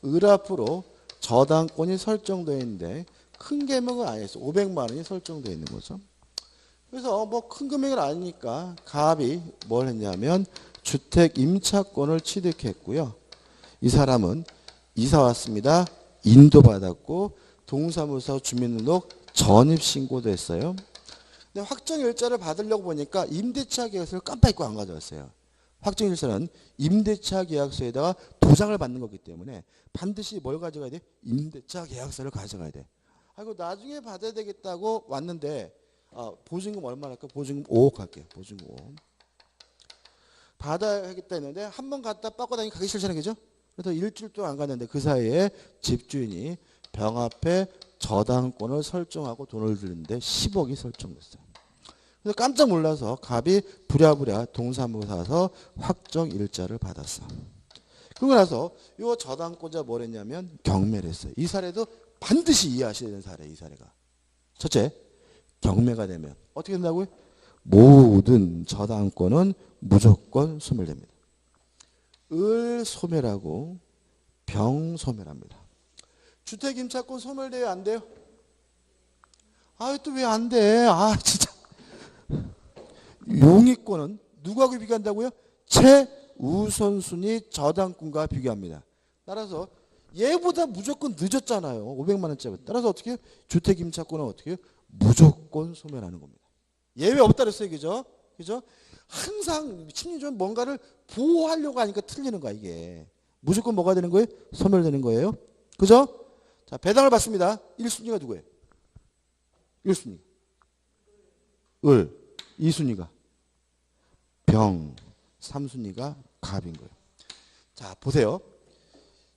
을 앞으로 저당권이 설정되어 있는데 큰 금액은 아니었어요. 500만 원이 설정되어 있는 거죠. 그래서 뭐 큰 금액은 아니니까 갑이 뭘 했냐면 주택 임차권을 취득했고요. 이 사람은 이사 왔습니다. 인도받았고 동사무소 주민등록 전입신고도 했어요. 근데 확정일자를 받으려고 보니까 임대차 계약서를 깜빡 잊고 안 가져왔어요. 확정일자는 임대차 계약서에다가 도장을 받는 거기 때문에 반드시 뭘 가져가야 돼? 임대차 계약서를 가져가야 돼. 나중에 받아야 되겠다고 왔는데 보증금 얼마 할까? 보증금 5억 할게요. 보증금 5억. 받아야겠다 했는데 한 번 갔다 빠고 다니기 가기 싫잖아요. 그죠? 그래서 일주일 동안 안 갔는데 그 사이에 집주인이 병 앞에 저당권을 설정하고 돈을 들는데 10억이 설정됐어요. 그래서 깜짝 놀라서 갑이 부랴부랴 동사무소 사서 확정일자를 받았어. 그러고 나서 이 저당권자 뭘 했냐면 경매를 했어요. 이 사례도 반드시 이해하셔야 되는 사례, 이 사례가. 첫째, 경매가 되면 어떻게 된다고요? 모든 저당권은 무조건 소멸됩니다. 을 소멸하고 병 소멸합니다. 주택 임차권 소멸돼요? 안 돼요? 또 왜 안 돼? 진짜. 용의권은 누구하고 비교한다고요? 최우선순위 저당권과 비교합니다. 따라서 얘보다 무조건 늦었잖아요. 500만 원짜리. 따라서 어떻게 해요? 주택임차권은 어떻게 해요? 무조건 소멸하는 겁니다. 예외 없다 그랬어요. 그죠? 그죠? 항상 심리적으로 뭔가를 보호하려고 하니까 틀리는 거야, 이게. 무조건 뭐가 되는 거예요? 소멸되는 거예요. 그죠? 자, 배당을 받습니다. 1순위가 누구예요? 1순위. 을. 2순위가 병. 3순위가 갑인 거예요. 자, 보세요.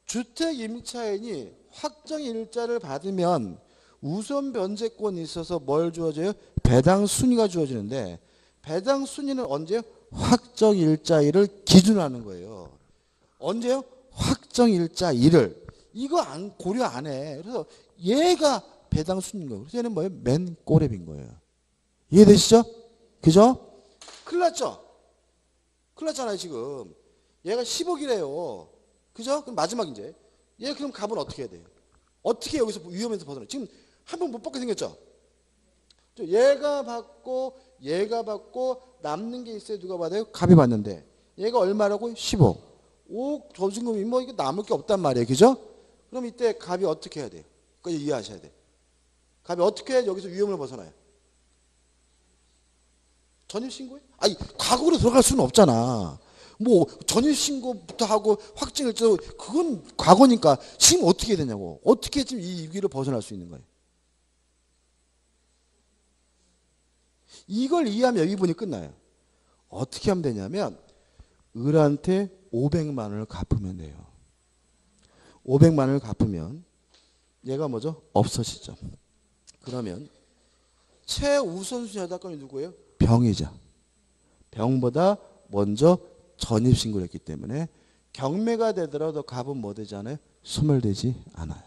주택임차인이 확정일자를 받으면 우선 변제권이 있어서 뭘 주어져요? 배당 순위가 주어지는데 배당 순위는 언제요? 확정일자일을 기준으로 하는 거예요. 언제요? 확정일자일을. 이거 고려 안 해. 그래서 얘가 배당 순위인 거예요. 그래서 얘는 뭐예요? 맨 꼬랩인 거예요. 이해되시죠? 그죠? 큰일 났죠? 큰일 났잖아요, 지금. 얘가 10억이래요. 그죠? 그럼 마지막 이제. 얘 그럼 갑은 어떻게 해야 돼요? 어떻게 여기서 위험에서 벗어나? 지금 한 번 못 받게 생겼죠? 얘가 받고 남는 게 있어요. 누가 받아요? 갑이 받는데. 얘가 얼마라고? 10억. 5억 저증금이 뭐 이게 남을 게 없단 말이에요. 그죠? 그럼 이때 갑이 어떻게 해야 돼요? 그거 이해하셔야 돼요. 갑이 어떻게 해야 여기서 위험을 벗어나요? 전입신고해? 아니, 과거로 들어갈 수는 없잖아. 뭐 전입신고부터 하고 확정일자 그건 과거니까 지금 어떻게 해야 되냐고. 어떻게 지금 이 위기를 벗어날 수 있는 거예요. 이걸 이해하면 여기 분이 끝나요. 어떻게 하면 되냐면 을한테 500만 원을 갚으면 돼요. 500만 원을 갚으면 얘가 뭐죠? 없어지죠. 그러면 최우선순위 하다건이 누구예요? 병이자. 병보다 먼저 전입신고를 했기 때문에 경매가 되더라도 갑은 뭐 되지 않아요? 소멸되지 않아요.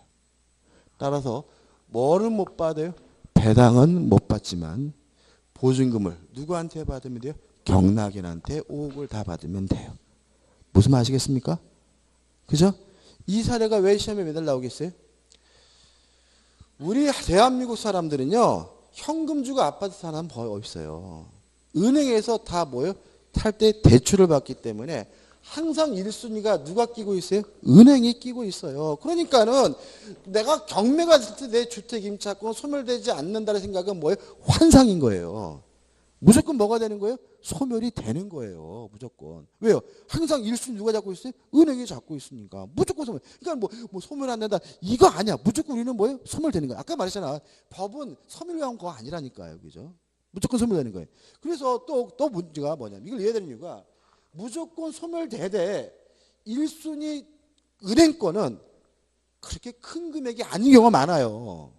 따라서 뭐는 못 받아요? 배당은 못 받지만 보증금을 누구한테 받으면 돼요? 경락인한테 5억을 다 받으면 돼요. 무슨 말 아시겠습니까? 그죠? 이 사례가 왜 시험에 매달 나오겠어요? 우리 대한민국 사람들은요, 현금 주고 아파트 사는 사람 거의 없어요. 은행에서 다 뭐예요? 탈 때 대출을 받기 때문에 항상 1순위가 누가 끼고 있어요? 은행이 끼고 있어요. 그러니까는 내가 경매가 됐을 때 내 주택 임차권 소멸되지 않는다는 생각은 뭐예요? 환상인 거예요. 무조건 뭐가 되는 거예요? 소멸이 되는 거예요. 무조건. 왜요? 항상 1순위 누가 잡고 있어요? 은행이 잡고 있으니까. 무조건 소멸. 그러니까 뭐 소멸 안 된다. 이거 아니야. 무조건 우리는 뭐예요? 소멸되는 거야. 아까 말했잖아. 법은 소멸한 거 아니라니까요. 그죠? 무조건 소멸되는 거예요. 그래서 또 문제가 뭐냐면 이걸 이해해야 되는 이유가 무조건 소멸되되 1순위 은행권은 그렇게 큰 금액이 아닌 경우가 많아요.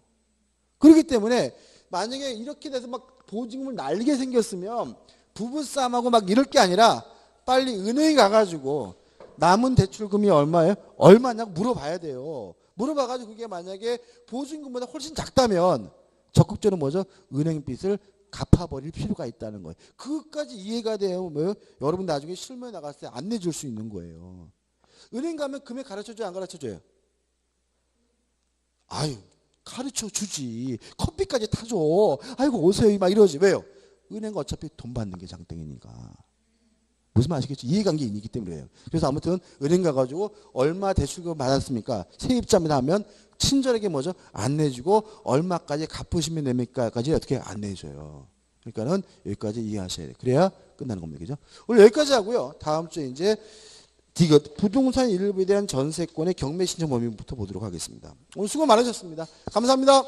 그렇기 때문에 만약에 이렇게 돼서 막 보증금을 날게 생겼으면 부부싸움하고 막 이럴 게 아니라 빨리 은행에 가가지고 남은 대출금이 얼마예요? 얼마냐고 물어봐야 돼요. 물어봐가지고 그게 만약에 보증금보다 훨씬 작다면 적극적으로 뭐죠? 은행 빚을 갚아버릴 필요가 있다는 거예요. 그것까지 이해가 돼요. 뭐요? 여러분 나중에 실무에 나갔을 때 안 내줄 수 있는 거예요. 은행 가면 금액 가르쳐줘요? 안 가르쳐줘요? 아유, 가르쳐 주지. 커피까지 타줘. 아이고 오세요. 막 이러지. 왜요? 은행은 어차피 돈 받는 게 장땡이니까. 무슨 말 아시겠죠? 이해관계 있기 때문에요. 그래서 아무튼 은행 가가지고 얼마 대출금 받았습니까? 세입자입니다 하면 친절하게 뭐죠? 안 내주고 얼마까지 갚으시면 됩니까까지 어떻게 안 내줘요. 그러니까는 여기까지 이해하셔야 돼요. 그래야 끝나는 겁니다. 그죠? 오늘 여기까지 하고요. 다음 주에 이제 부동산 일부에 대한 전세권의 경매 신청 범위부터 보도록 하겠습니다. 오늘 수고 많으셨습니다. 감사합니다.